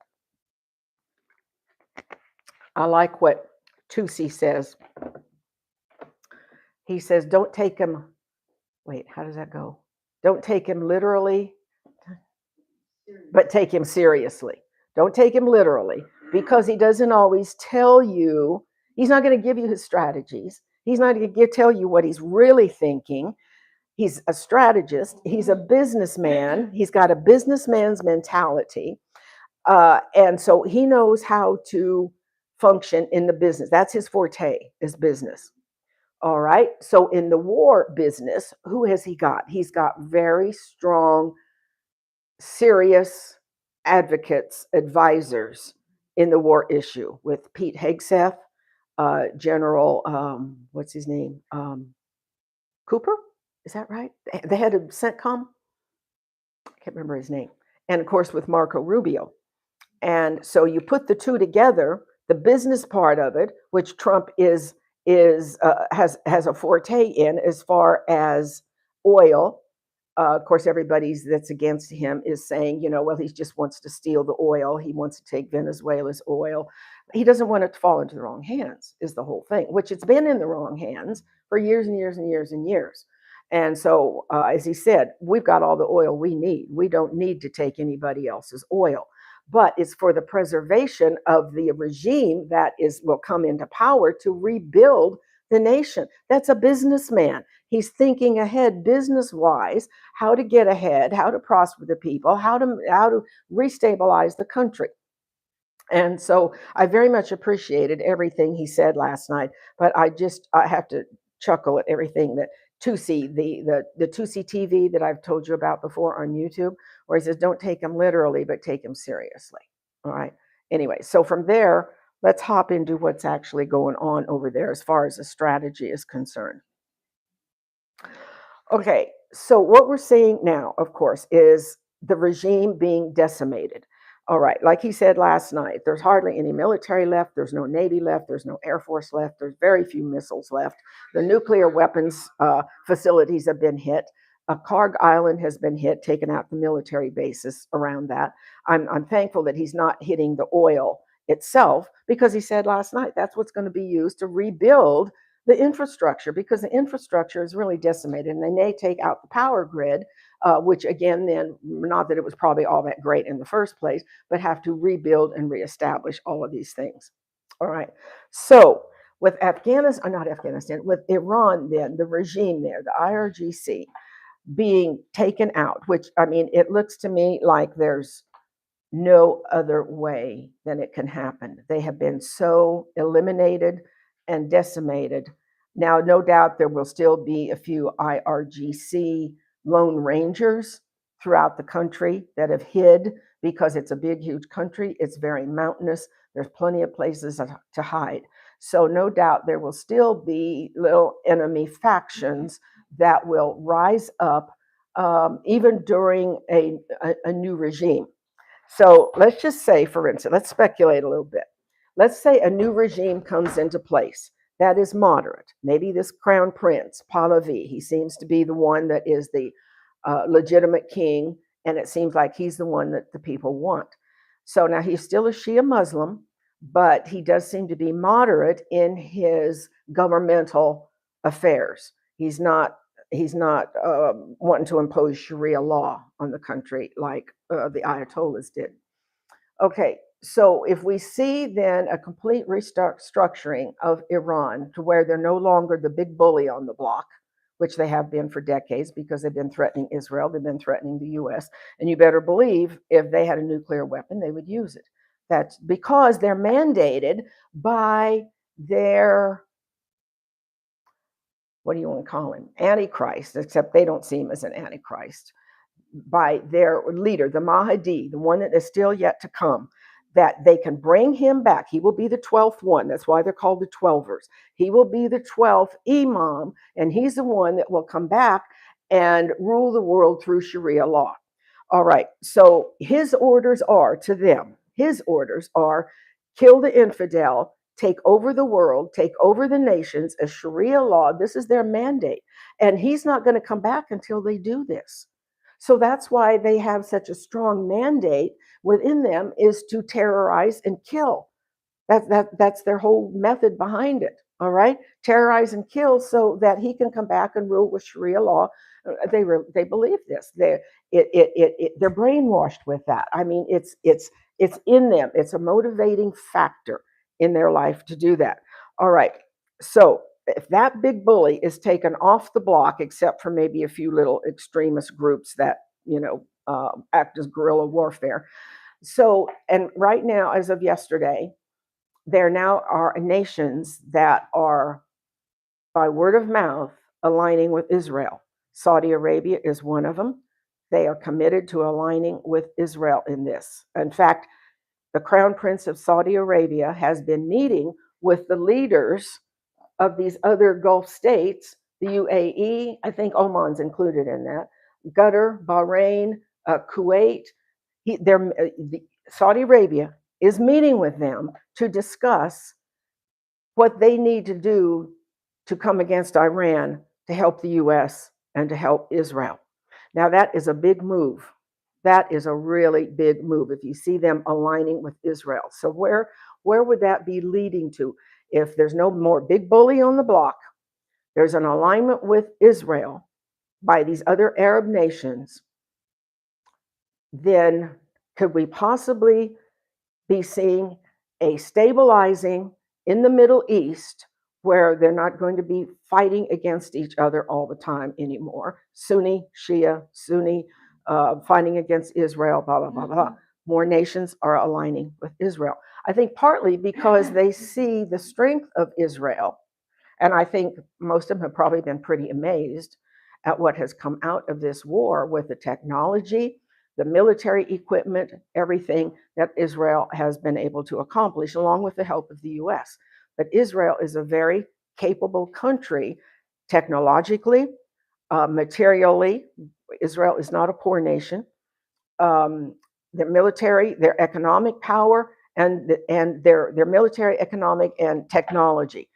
I like what Tusi says. He says, don't take him. Wait, how does that go? Don't take him literally, but take him seriously. Don't take him literally because he doesn't always tell you, he's not going to give you his strategies. He's not going to tell you what he's really thinking. He's a strategist, he's a businessman, he's got a businessman's mentality. And so he knows how to function in the business. That's his forte, is business. All right. So in the war business, who has he got? He's got very strong, serious advocates, advisors in the war issue with Pete Hegseth, General, what's his name? Cooper? Is that right? The head of CENTCOM? I can't remember his name. And of course, with Marco Rubio. And so you put the two together, the business part of it, which Trump has a forte in as far as oil. Of course, everybody's that's against him is saying, well, he just wants to steal the oil. He wants to take Venezuela's oil. He doesn't want it to fall into the wrong hands, is the whole thing, which it's been in the wrong hands for years and years and years and years. And so, as he said, we've got all the oil we need. We don't need to take anybody else's oil. But it's for the preservation of the regime that will come into power to rebuild the nation. That's a businessman. He's thinking ahead business wise, how to get ahead, how to prosper the people, how to restabilize the country. And so I very much appreciated everything he said last night, but I have to chuckle at everything that Tusi, the Tusi TV that I've told you about before on YouTube, where he says, don't take him literally, but take him seriously. All right. Anyway, so from there, let's hop into what's actually going on over there as far as the strategy is concerned. Okay, so what we're seeing now, of course, is the regime being decimated. All right, like he said last night, there's hardly any military left, there's no Navy left, there's no Air Force left, there's very few missiles left. The nuclear weapons facilities have been hit. Karg Island has been hit, taking out the military bases around that. I'm thankful that he's not hitting the oil itself because he said last night that's what's going to be used to rebuild the infrastructure, because the infrastructure is really decimated, and they may take out the power grid, which again, then, not that it was probably all that great in the first place, but have to rebuild and reestablish all of these things. All right. So with Afghanistan, not Afghanistan, with Iran, then the regime there, the IRGC being taken out, which I mean, it looks to me like there's no other way than it can happen. They have been so eliminated and decimated. Now, no doubt there will still be a few IRGC Lone Rangers throughout the country that have hid because it's a big, huge country. It's very mountainous. There's plenty of places to hide. So, no doubt there will still be little enemy factions that will rise up even during a new regime. So let's just say, for instance, let's speculate a little bit. Let's say a new regime comes into place that is moderate. Maybe this crown prince, Pahlavi, he seems to be the one that is the legitimate king, and it seems like he's the one that the people want. So now he's still a Shia Muslim, but he does seem to be moderate in his governmental affairs. He's not wanting to impose Sharia law on the country like the Ayatollahs did. Okay, so if we see then a complete restructuring of Iran to where they're no longer the big bully on the block, which they have been for decades because they've been threatening Israel, they've been threatening the US, and you better believe if they had a nuclear weapon, they would use it. That's because they're mandated by their, what do you want to call him? Antichrist, except they don't see him as an Antichrist, by their leader, the Mahdi, the one that is still yet to come. that they can bring him back. He will be the 12th one. That's why they're called the 12ers. He will be the 12th imam, and he's the one that will come back and rule the world through Sharia law. All right, so his orders are to them, his orders are kill the infidel, take over the world, take over the nations as Sharia law. This is their mandate. And he's not going to come back until they do this. So that's why they have such a strong mandate within them, is to terrorize and kill. That's their whole method behind it. All right, terrorize and kill so that he can come back and rule with Sharia law. They believe this. They're brainwashed with that. I mean, it's in them. It's a motivating factor in their life to do that. All right, so if that big bully is taken off the block, except for maybe a few little extremist groups that act as guerrilla warfare. So, and right now, as of yesterday, there now are nations that are, by word of mouth, aligning with Israel. Saudi Arabia is one of them. They are committed to aligning with Israel in this. In fact, the Crown Prince of Saudi Arabia has been meeting with the leaders of these other Gulf states, the UAE, I think Oman's included in that, Qatar, Bahrain, Kuwait. Saudi Arabia is meeting with them to discuss what they need to do to come against Iran to help the US and to help Israel. Now, that is a big move. That is a really big move if you see them aligning with Israel. So where would that be leading to? If there's no more big bully on the block, there's an alignment with Israel by these other Arab nations, then could we possibly be seeing a stabilizing in the Middle East where they're not going to be fighting against each other all the time anymore? Sunni, Shia, Sunni, fighting against Israel, blah, blah, blah, blah. More nations are aligning with Israel. I think partly because they see the strength of Israel. And I think most of them have probably been pretty amazed at what has come out of this war with the technology, the military equipment, everything that Israel has been able to accomplish, along with the help of the US. But Israel is a very capable country technologically, materially. Israel is not a poor nation. Their military, their economic power, and their military, economic, and technology.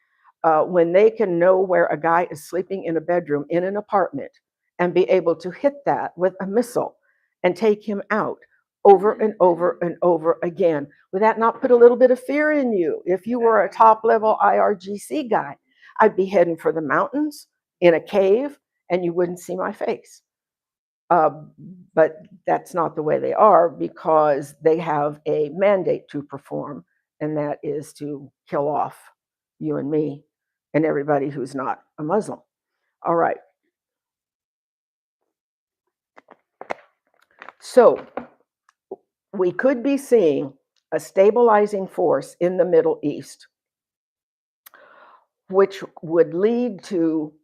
When they can know where a guy is sleeping in a bedroom in an apartment and be able to hit that with a missile and take him out over and over and over again, would that not put a little bit of fear in you? If you were a top level IRGC guy, I'd be heading for the mountains in a cave and you wouldn't see my face. But that's not the way they are, because they have a mandate to perform, and that is to kill off you and me and everybody who's not a Muslim. All right. So we could be seeing a stabilizing force in the Middle East, which would lead to,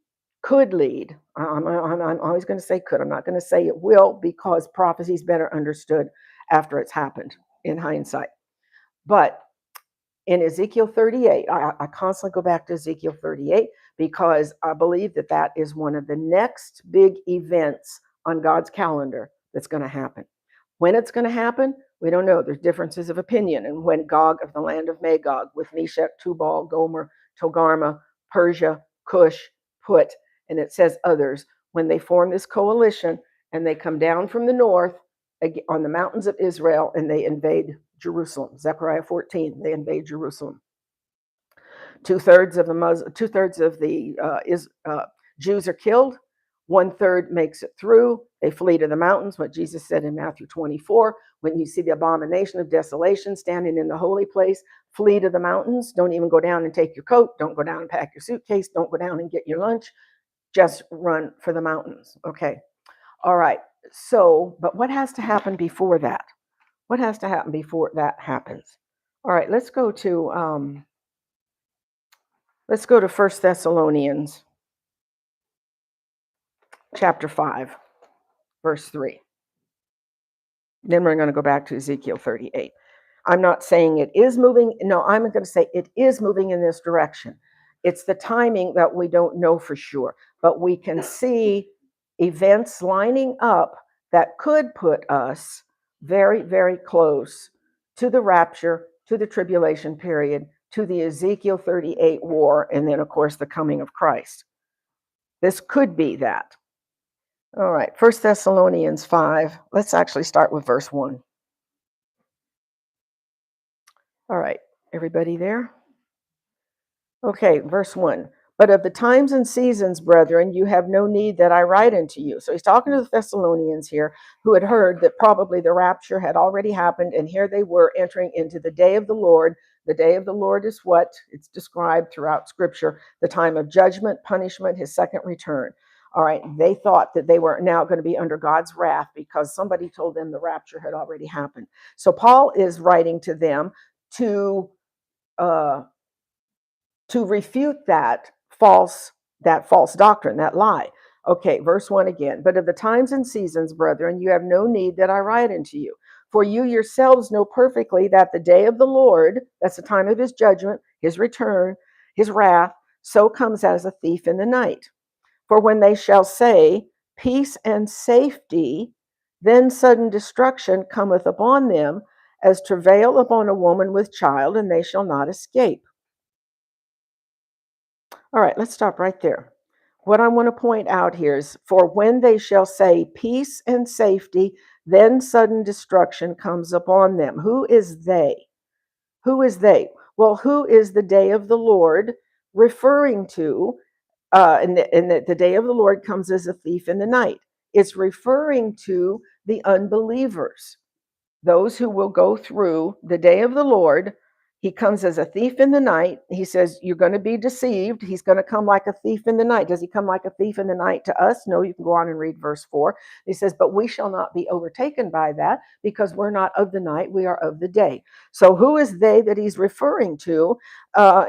could lead, I'm always going to say could, I'm not going to say it will, because prophecy is better understood after it's happened in hindsight. But in Ezekiel 38, I constantly go back to Ezekiel 38 because I believe that that is one of the next big events on God's calendar that's going to happen. When it's going to happen, we don't know. There's differences of opinion. And when Gog of the land of Magog, with Meshech, Tubal, Gomer, Togarmah, Persia, Cush, Put, and it says others, when they form this coalition and they come down from the north on the mountains of Israel and they invade Jerusalem. Zechariah 14, they invade Jerusalem. Two-thirds of the Jews are killed. 1/3 makes it through. They flee to the mountains, what Jesus said in Matthew 24. When you see the abomination of desolation standing in the holy place, flee to the mountains. Don't even go down and take your coat. Don't go down and pack your suitcase. Don't go down and get your lunch. Just run for the mountains. Okay. All right. So, but what has to happen before that? What has to happen before that happens? All right, let's go to 1 Thessalonians chapter 5, verse 3. Then we're going to go back to Ezekiel 38. I'm not saying it is moving. No, I'm going to say it is moving in this direction. It's the timing that we don't know for sure, but we can see events lining up that could put us very, very close to the rapture, to the tribulation period, to the Ezekiel 38 war, and then, of course, the coming of Christ. This could be that. All right, 1 Thessalonians 5. Let's actually start with verse 1. All right, everybody there? Okay, verse 1. But of the times and seasons, brethren, you have no need that I write unto you. So he's talking to the Thessalonians here, who had heard that probably the rapture had already happened, and here they were entering into the day of the Lord. The day of the Lord is what it's described throughout Scripture, the time of judgment, punishment, his second return. All right, they thought that they were now going to be under God's wrath because somebody told them the rapture had already happened. So Paul is writing to them to refute that false doctrine, that lie. Okay, verse 1 again. But of the times and seasons, brethren, you have no need that I write unto you. For you yourselves know perfectly that the day of the Lord, that's the time of his judgment, his return, his wrath, so comes as a thief in the night. For when they shall say, peace and safety, then sudden destruction cometh upon them, as travail upon a woman with child, and they shall not escape. All right, let's stop right there. What I want to point out here is, for when they shall say peace and safety, then sudden destruction comes upon them. Who is they? Who is they? Well, who is the day of the Lord referring to? And the day of the Lord comes as a thief in the night. It's referring to the unbelievers, those who will go through the day of the Lord. He comes as a thief in the night. He says, you're going to be deceived. He's going to come like a thief in the night. Does he come like a thief in the night to us? No, you can go on and read verse 4. He says, but we shall not be overtaken by that, because we're not of the night, we are of the day. So who is they that he's referring to?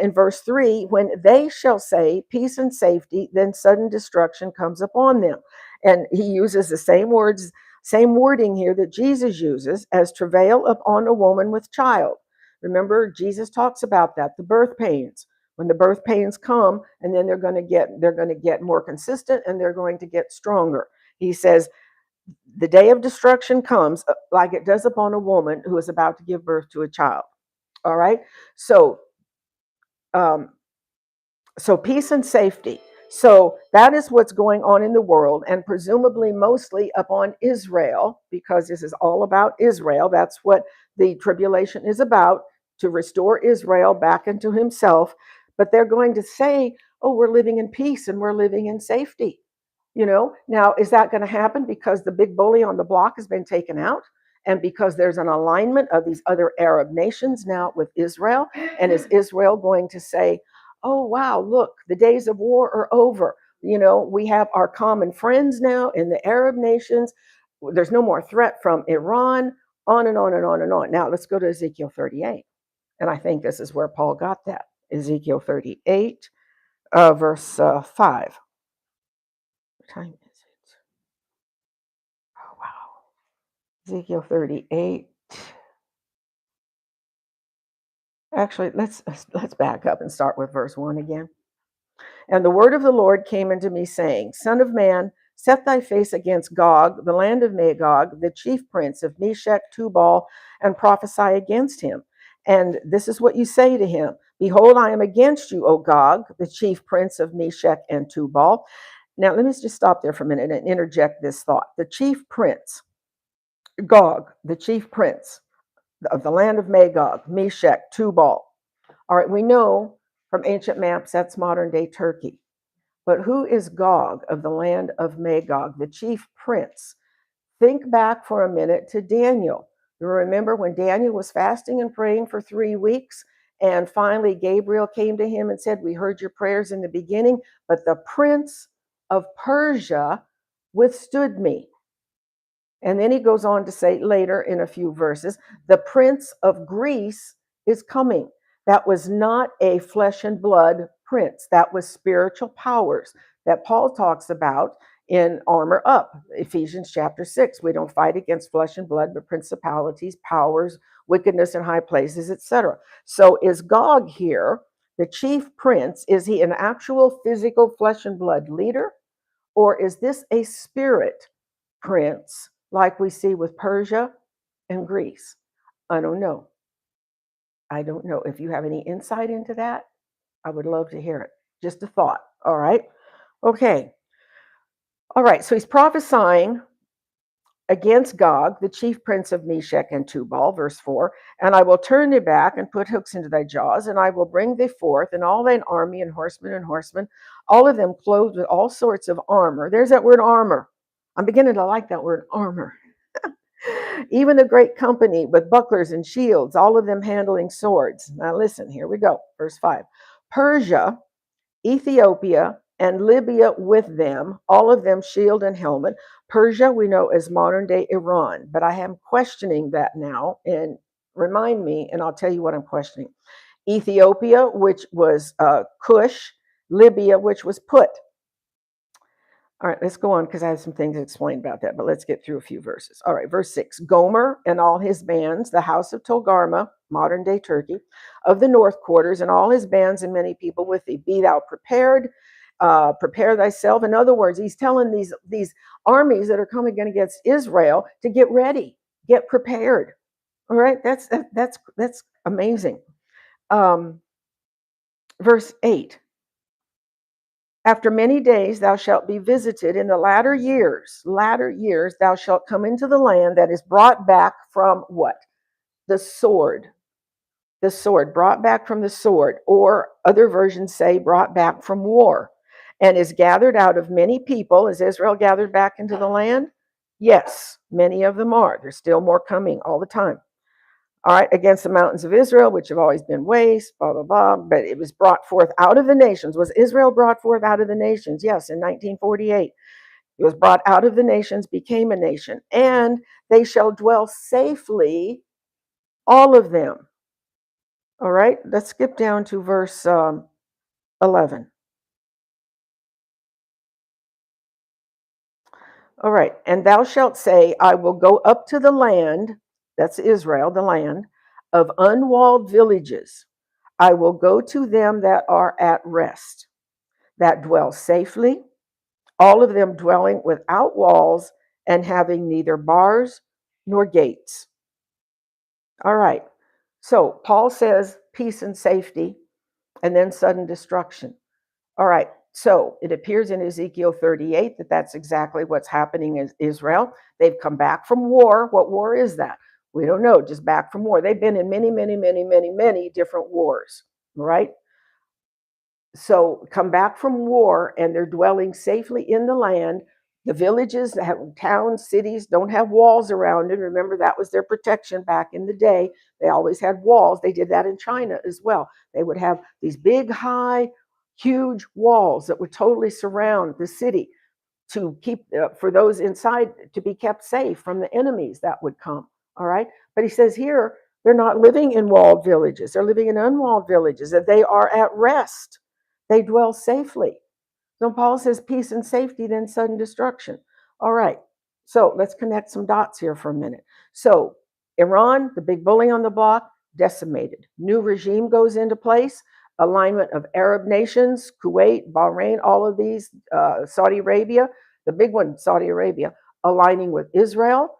In verse 3, when they shall say peace and safety, then sudden destruction comes upon them. And he uses the same words, same wording here that Jesus uses, as travail upon a woman with child. Remember, Jesus talks about that, the birth pains. When the birth pains come, and then they're going to get more consistent, and they're going to get stronger. He says, the day of destruction comes like it does upon a woman who is about to give birth to a child. All right. So peace and safety. So that is what's going on in the world, and presumably mostly upon Israel, because this is all about Israel. That's what the tribulation is about, to restore Israel back into himself. But they're going to say, oh, we're living in peace and we're living in safety. Now, is that going to happen because the big bully on the block has been taken out? And because there's an alignment of these other Arab nations now with Israel? And is Israel going to say, oh, wow, look, the days of war are over. We have our common friends now in the Arab nations. There's no more threat from Iran, on and on and on and on. Now, let's go to Ezekiel 38. And I think this is where Paul got that. Ezekiel 38, verse 5. What time is it? Oh, wow. Ezekiel 38. Actually, let's back up and start with verse 1 again. And the word of the Lord came unto me, saying, Son of man, set thy face against Gog, the land of Magog, the chief prince of Meshech, Tubal, and prophesy against him. And this is what you say to him. Behold, I am against you, O Gog, the chief prince of Meshech and Tubal. Now, let me just stop there for a minute and interject this thought. The chief prince, Gog, the chief prince of the land of Magog, Meshech, Tubal. All right, we know from ancient maps that's modern day Turkey. But who is Gog of the land of Magog, the chief prince? Think back for a minute to Daniel. You remember when Daniel was fasting and praying for 3 weeks, and finally Gabriel came to him and said, we heard your prayers in the beginning, but the prince of Persia withstood me. And then he goes on to say later in a few verses, the prince of Greece is coming. That was not a flesh and blood prince. That was spiritual powers that Paul talks about in armor up. Ephesians chapter 6. We don't fight against flesh and blood, but principalities, powers, wickedness in high places, etc. So is Gog here the chief prince? Is he an actual physical flesh and blood leader? Or is this a spirit prince like we see with Persia and Greece? I don't know. I don't know. If you have any insight into that, I would love to hear it. Just a thought. All right. Okay. All right. So he's prophesying against Gog, the chief prince of Meshech and Tubal, verse 4. And I will turn thee back and put hooks into thy jaws, and I will bring thee forth, and all thine army and horsemen, all of them clothed with all sorts of armor. There's that word armor. I'm beginning to like that word armor. Even a great company with bucklers and shields, all of them handling swords. Now listen, here we go. Verse 5. Persia, Ethiopia, and Libya with them, all of them shield and helmet. Persia we know as modern day Iran, but I am questioning that now, and remind me, and I'll tell you what I'm questioning. Ethiopia, which was Cush, Libya, which was Put. All right, let's go on because I have some things to explain about that, but let's get through a few verses. All right, verse 6. Gomer and all his bands, the house of Togarmah, modern day Turkey, of the north quarters, and all his bands and many people with thee. Be thou prepared, prepare thyself. In other words, he's telling these armies that are coming against Israel to get ready, get prepared. All right, that's amazing. Verse 8. After many days thou shalt be visited. In the latter years, thou shalt come into the land that is brought back from what? The sword. The sword, brought back from the sword, or other versions say brought back from war, and is gathered out of many people. Is Israel gathered back into the land? Yes, many of them are. There's still more coming all the time. All right, against the mountains of Israel, which have always been waste, blah, blah, blah. But it was brought forth out of the nations. Was Israel brought forth out of the nations? Yes, in 1948. It was brought out of the nations, became a nation. And they shall dwell safely, all of them. All right, let's skip down to verse 11. All right, and thou shalt say, I will go up to the land, that's Israel, the land, of unwalled villages. I will go to them that are at rest, that dwell safely, all of them dwelling without walls and having neither bars nor gates. All right, so Paul says peace and safety, and then sudden destruction. All right, so it appears in Ezekiel 38 that that's exactly what's happening in Israel. They've come back from war. What war is that? We don't know, just back from war. They've been in many different wars, right? So come back from war and they're dwelling safely in the land. The villages, towns, cities don't have walls around it. Remember, that was their protection back in the day. They always had walls. They did that in China as well. They would have these big, high, huge walls that would totally surround the city to keep, for those inside to be kept safe from the enemies that would come. All right. But he says here, they're not living in walled villages. They're living in unwalled villages, that they are at rest. They dwell safely. So Paul says peace and safety, then sudden destruction. All right. So let's connect some dots here for a minute. So Iran, the big bully on the block, decimated. New regime goes into place. Alignment of Arab nations, Kuwait, Bahrain, all of these, Saudi Arabia, the big one, Saudi Arabia, aligning with Israel.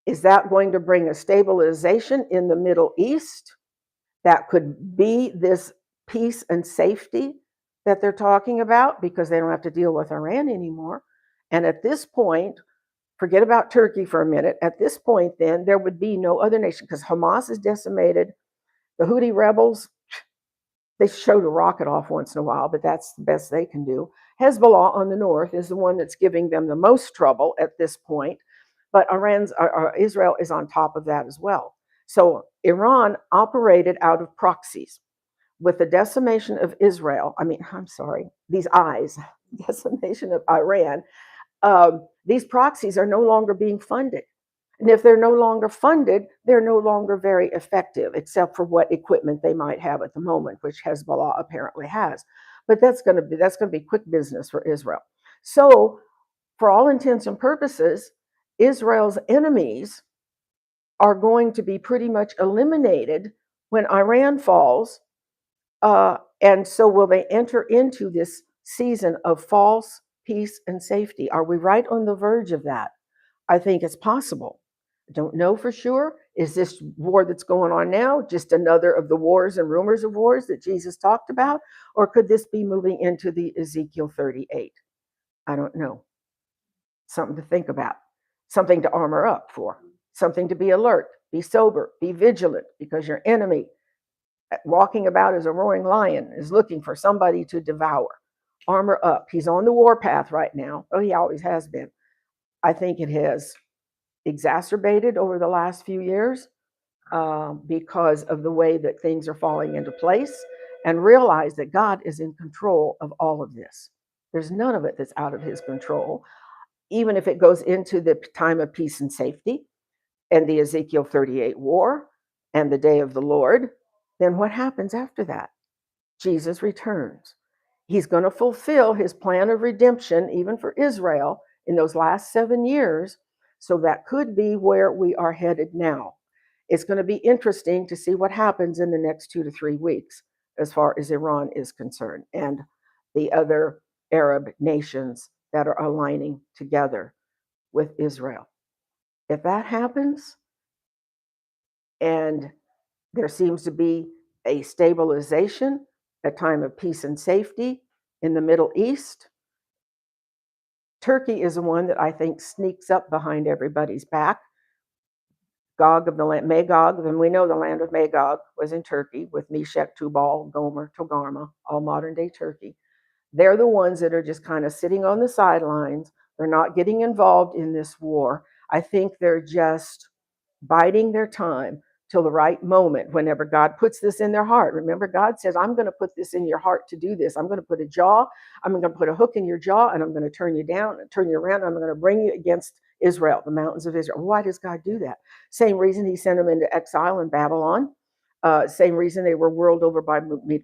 Is that going to bring a stabilization in the Middle East that could be this peace and safety that they're talking about, because they don't have to deal with Iran anymore? And at this point, forget about Turkey for a minute. At this point, then, there would be no other nation, because Hamas is decimated. The Houthi rebels, they shoot a rocket off once in a while, but that's the best they can do. Hezbollah on the north is the one that's giving them the most trouble at this point, but Israel is on top of that as well. So Iran operated out of proxies. With the decimation of Israel, decimation of Iran, these proxies are no longer being funded. And if they're no longer funded, they're no longer very effective, except for what equipment they might have at the moment, which Hezbollah apparently has. But that's going to be quick business for Israel. So for all intents and purposes, Israel's enemies are going to be pretty much eliminated when Iran falls. And so, will they enter into this season of false peace and safety? Are we right on the verge of that? I think it's possible. I don't know for sure. Is this war that's going on now just another of the wars and rumors of wars that Jesus talked about? Or could this be moving into the Ezekiel 38? I don't know. Something to think about, something to armor up for, something to be alert, be sober, be vigilant, because your enemy, walking about as a roaring lion, is looking for somebody to devour. Armor up. He's on the war path right now. Oh, he always has been. I think it has exacerbated over the last few years because of the way that things are falling into place, and realize that God is in control of all of this. There's none of it that's out of his control. Even if it goes into the time of peace and safety and the Ezekiel 38 war and the day of the Lord, then what happens after that? Jesus returns. He's going to fulfill his plan of redemption, even for Israel, in those last 7 years. So that could be where we are headed now. It's going to be interesting to see what happens in the next 2 to 3 weeks as far as Iran is concerned and the other Arab nations that are aligning together with Israel. If that happens, and there seems to be a stabilization, a time of peace and safety in the Middle East, Turkey is the one that I think sneaks up behind everybody's back. Gog of the land, Magog, and we know the land of Magog was in Turkey with Meshech, Tubal, Gomer, Togarmah, all modern day Turkey. They're the ones that are just kind of sitting on the sidelines. They're not getting involved in this war. I think they're just biding their time till the right moment, whenever God puts this in their heart. Remember, God says, I'm going to put this in your heart to do this. I'm going to put I'm going to put a hook in your jaw, and I'm going to turn you down and turn you around. And I'm going to bring you against Israel, the mountains of Israel. Why does God do that? Same reason he sent them into exile in Babylon. Same reason they were whirled over by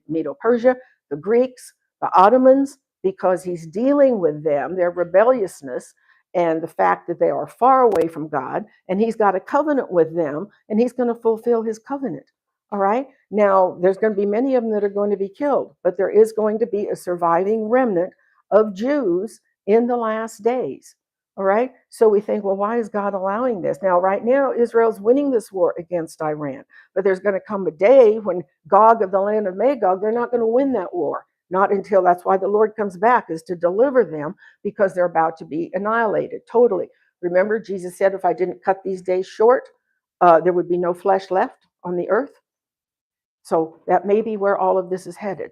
Medo-Persia, the Greeks, the Ottomans, because he's dealing with them, their rebelliousness, and the fact that they are far away from God, and he's got a covenant with them, and he's going to fulfill his covenant. All right. Now, there's going to be many of them that are going to be killed, but there is going to be a surviving remnant of Jews in the last days. All right. So we think, well, why is God allowing this? Now, right now, Israel's winning this war against Iran, but there's going to come a day when Gog of the land of Magog, they're not going to win that war. Not until, that's why the Lord comes back, is to deliver them, because they're about to be annihilated totally. Remember, Jesus said, if I didn't cut these days short, there would be no flesh left on the earth. So that may be where all of this is headed.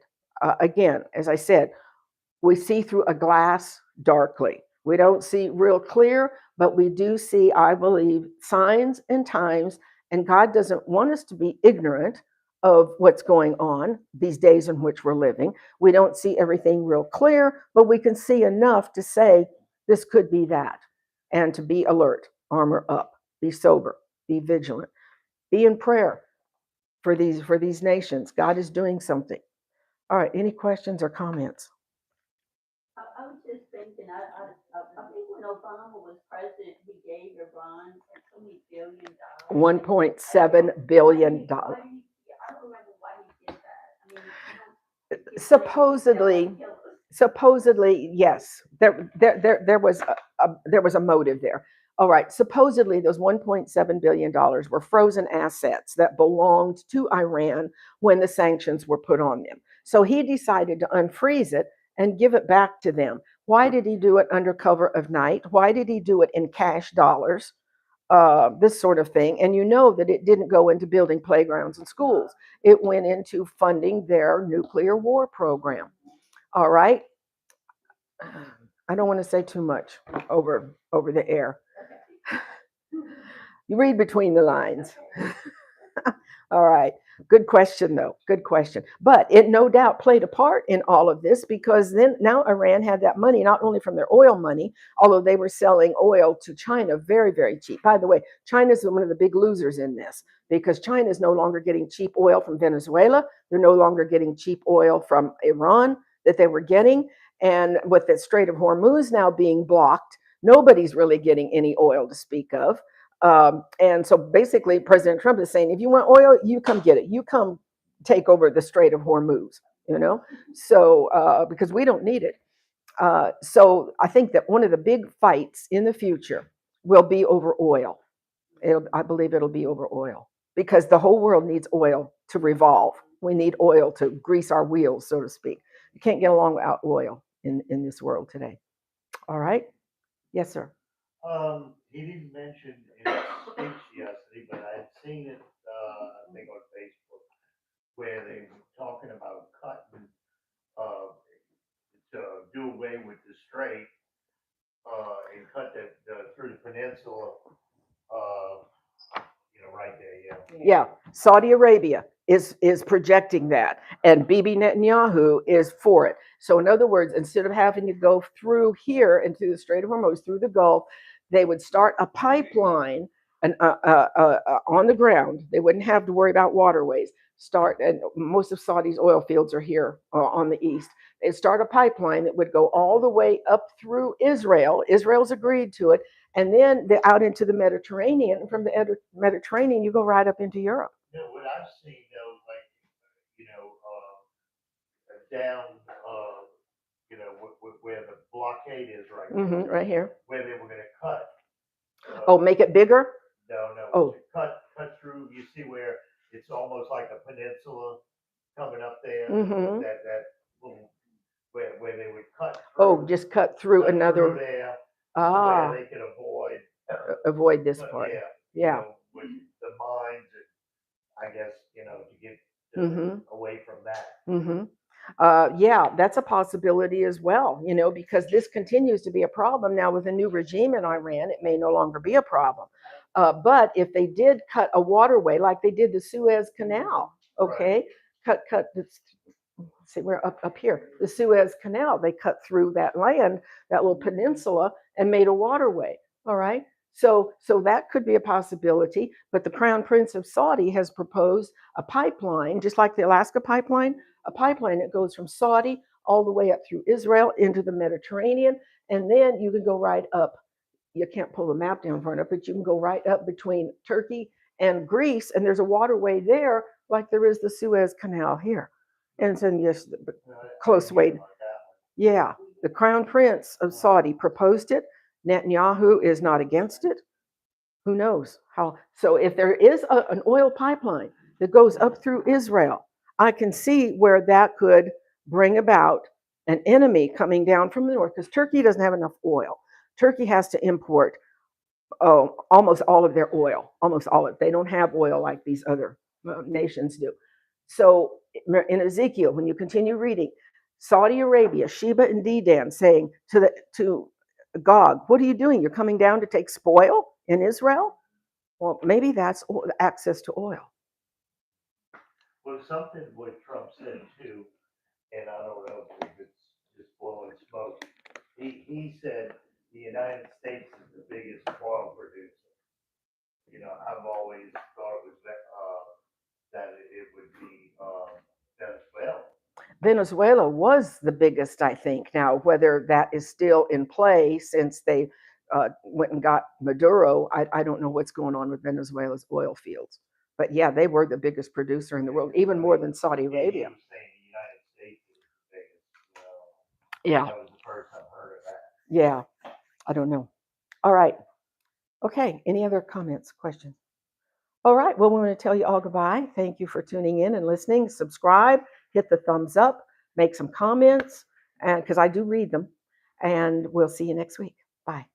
Again, as I said, we see through a glass darkly. We don't see real clear, but we do see, I believe, signs and times, and God doesn't want us to be ignorant of what's going on these days in which we're living. We don't see everything real clear, but we can see enough to say this could be that, and to be alert, armor up, be sober, be vigilant, be in prayer for these nations. God is doing something. All right, any questions or comments? I was just thinking, I think when Obama was president, he gave Iran so many $1 billion. $1.7 billion. I don't remember why he did that. I mean, Supposedly, yes, there was a motive there. All right, supposedly those $1.7 billion were frozen assets that belonged to Iran when the sanctions were put on them. So he decided to unfreeze it and give it back to them. Why did he do it under cover of night? Why did he do it in cash dollars? This sort of thing. And you know that it didn't go into building playgrounds and schools. It went into funding their nuclear war program. All right. I don't want to say too much over the air. You read between the lines. All right. Good question, though. Good question. But it no doubt played a part in all of this, because then now Iran had that money, not only from their oil money, although they were selling oil to China very, very cheap. By the way, China is one of the big losers in this, because China is no longer getting cheap oil from Venezuela. They're no longer getting cheap oil from Iran that they were getting. And with the Strait of Hormuz now being blocked, Nobody's really getting any oil to speak of. And so basically, President Trump is saying, if you want oil, you come get it. You come take over the Strait of Hormuz, you know? So, because we don't need it. So I think that one of the big fights in the future will be over oil. I believe it'll be over oil because the whole world needs oil to revolve. We need oil to grease our wheels, so to speak. You can't get along without oil in this world today. All right? Yes, sir. He didn't mention in his speech yesterday, but I'd seen it, I think on Facebook, where they were talking about cutting, to do away with the strait, and cut through the peninsula, right there, yeah. Yeah, Saudi Arabia is projecting that, and Bibi Netanyahu is for it. So in other words, instead of having to go through here into the Strait of Hormuz, through the Gulf, they would start a pipeline and on the ground. They wouldn't have to worry about waterways. And most of Saudi's oil fields are here on the east. They'd start a pipeline that would go all the way up through Israel. Israel's agreed to it, and then out into the Mediterranean. From the Mediterranean, you go right up into Europe. What I've seen though, like, down, where the blockade is right now, Right here. where they were gonna cut. Oh, make it bigger? No. Oh. Cut through, you see where it's almost like a peninsula coming up there, Mhm. that little, where they would cut Oh, through. just cut through Cut another. through there, Ah, where they could avoid. avoid this part. Yeah. With the mines, I guess, to get Mhm. away from that. Mm-hmm. Yeah, that's a possibility as well, because this continues to be a problem. Now, with a new regime in Iran, it may no longer be a problem. But if they did cut a waterway like they did the Suez Canal, okay, cut, let's see, we're up here, the Suez Canal, they cut through that land, that little peninsula, and made a waterway. All right. So that could be a possibility. But the Crown Prince of Saudi has proposed a pipeline, just like the Alaska pipeline, a pipeline that goes from Saudi all the way up through Israel into the Mediterranean. And then you can go right up. You can't pull the map down far enough, but you can go right up between Turkey and Greece. And there's a waterway there, like there is the Suez Canal here. And so, yes, close way. Yeah, the Crown Prince of Saudi proposed it. Netanyahu is not against it. Who knows how? So if there is an oil pipeline that goes up through Israel, I can see where that could bring about an enemy coming down from the north, because Turkey doesn't have enough oil. Turkey has to import almost all of their oil, almost all of it. They don't have oil like these other nations do. So in Ezekiel, when you continue reading, Saudi Arabia, Sheba and Dedan saying to Gog, what are you doing? You're coming down to take spoil in Israel? Well, maybe that's access to oil. Well, something what Trump said too, and I don't know if it's just blowing smoke. He said the United States is the biggest oil producer. I've always thought it was that it would be Venezuela. Venezuela was the biggest, I think. Now, whether that is still in play since they went and got Maduro, I don't know what's going on with Venezuela's oil fields. But yeah, they were the biggest producer in the world, even more than Saudi Arabia. He was saying the United States is the biggest. Yeah. That was the first I've heard of that. Yeah, I don't know. All right. Okay, any other comments, questions? All right, well, we want to tell you all goodbye. Thank you for tuning in and listening. Subscribe, hit the thumbs up, make some comments, and because I do read them. And we'll see you next week. Bye.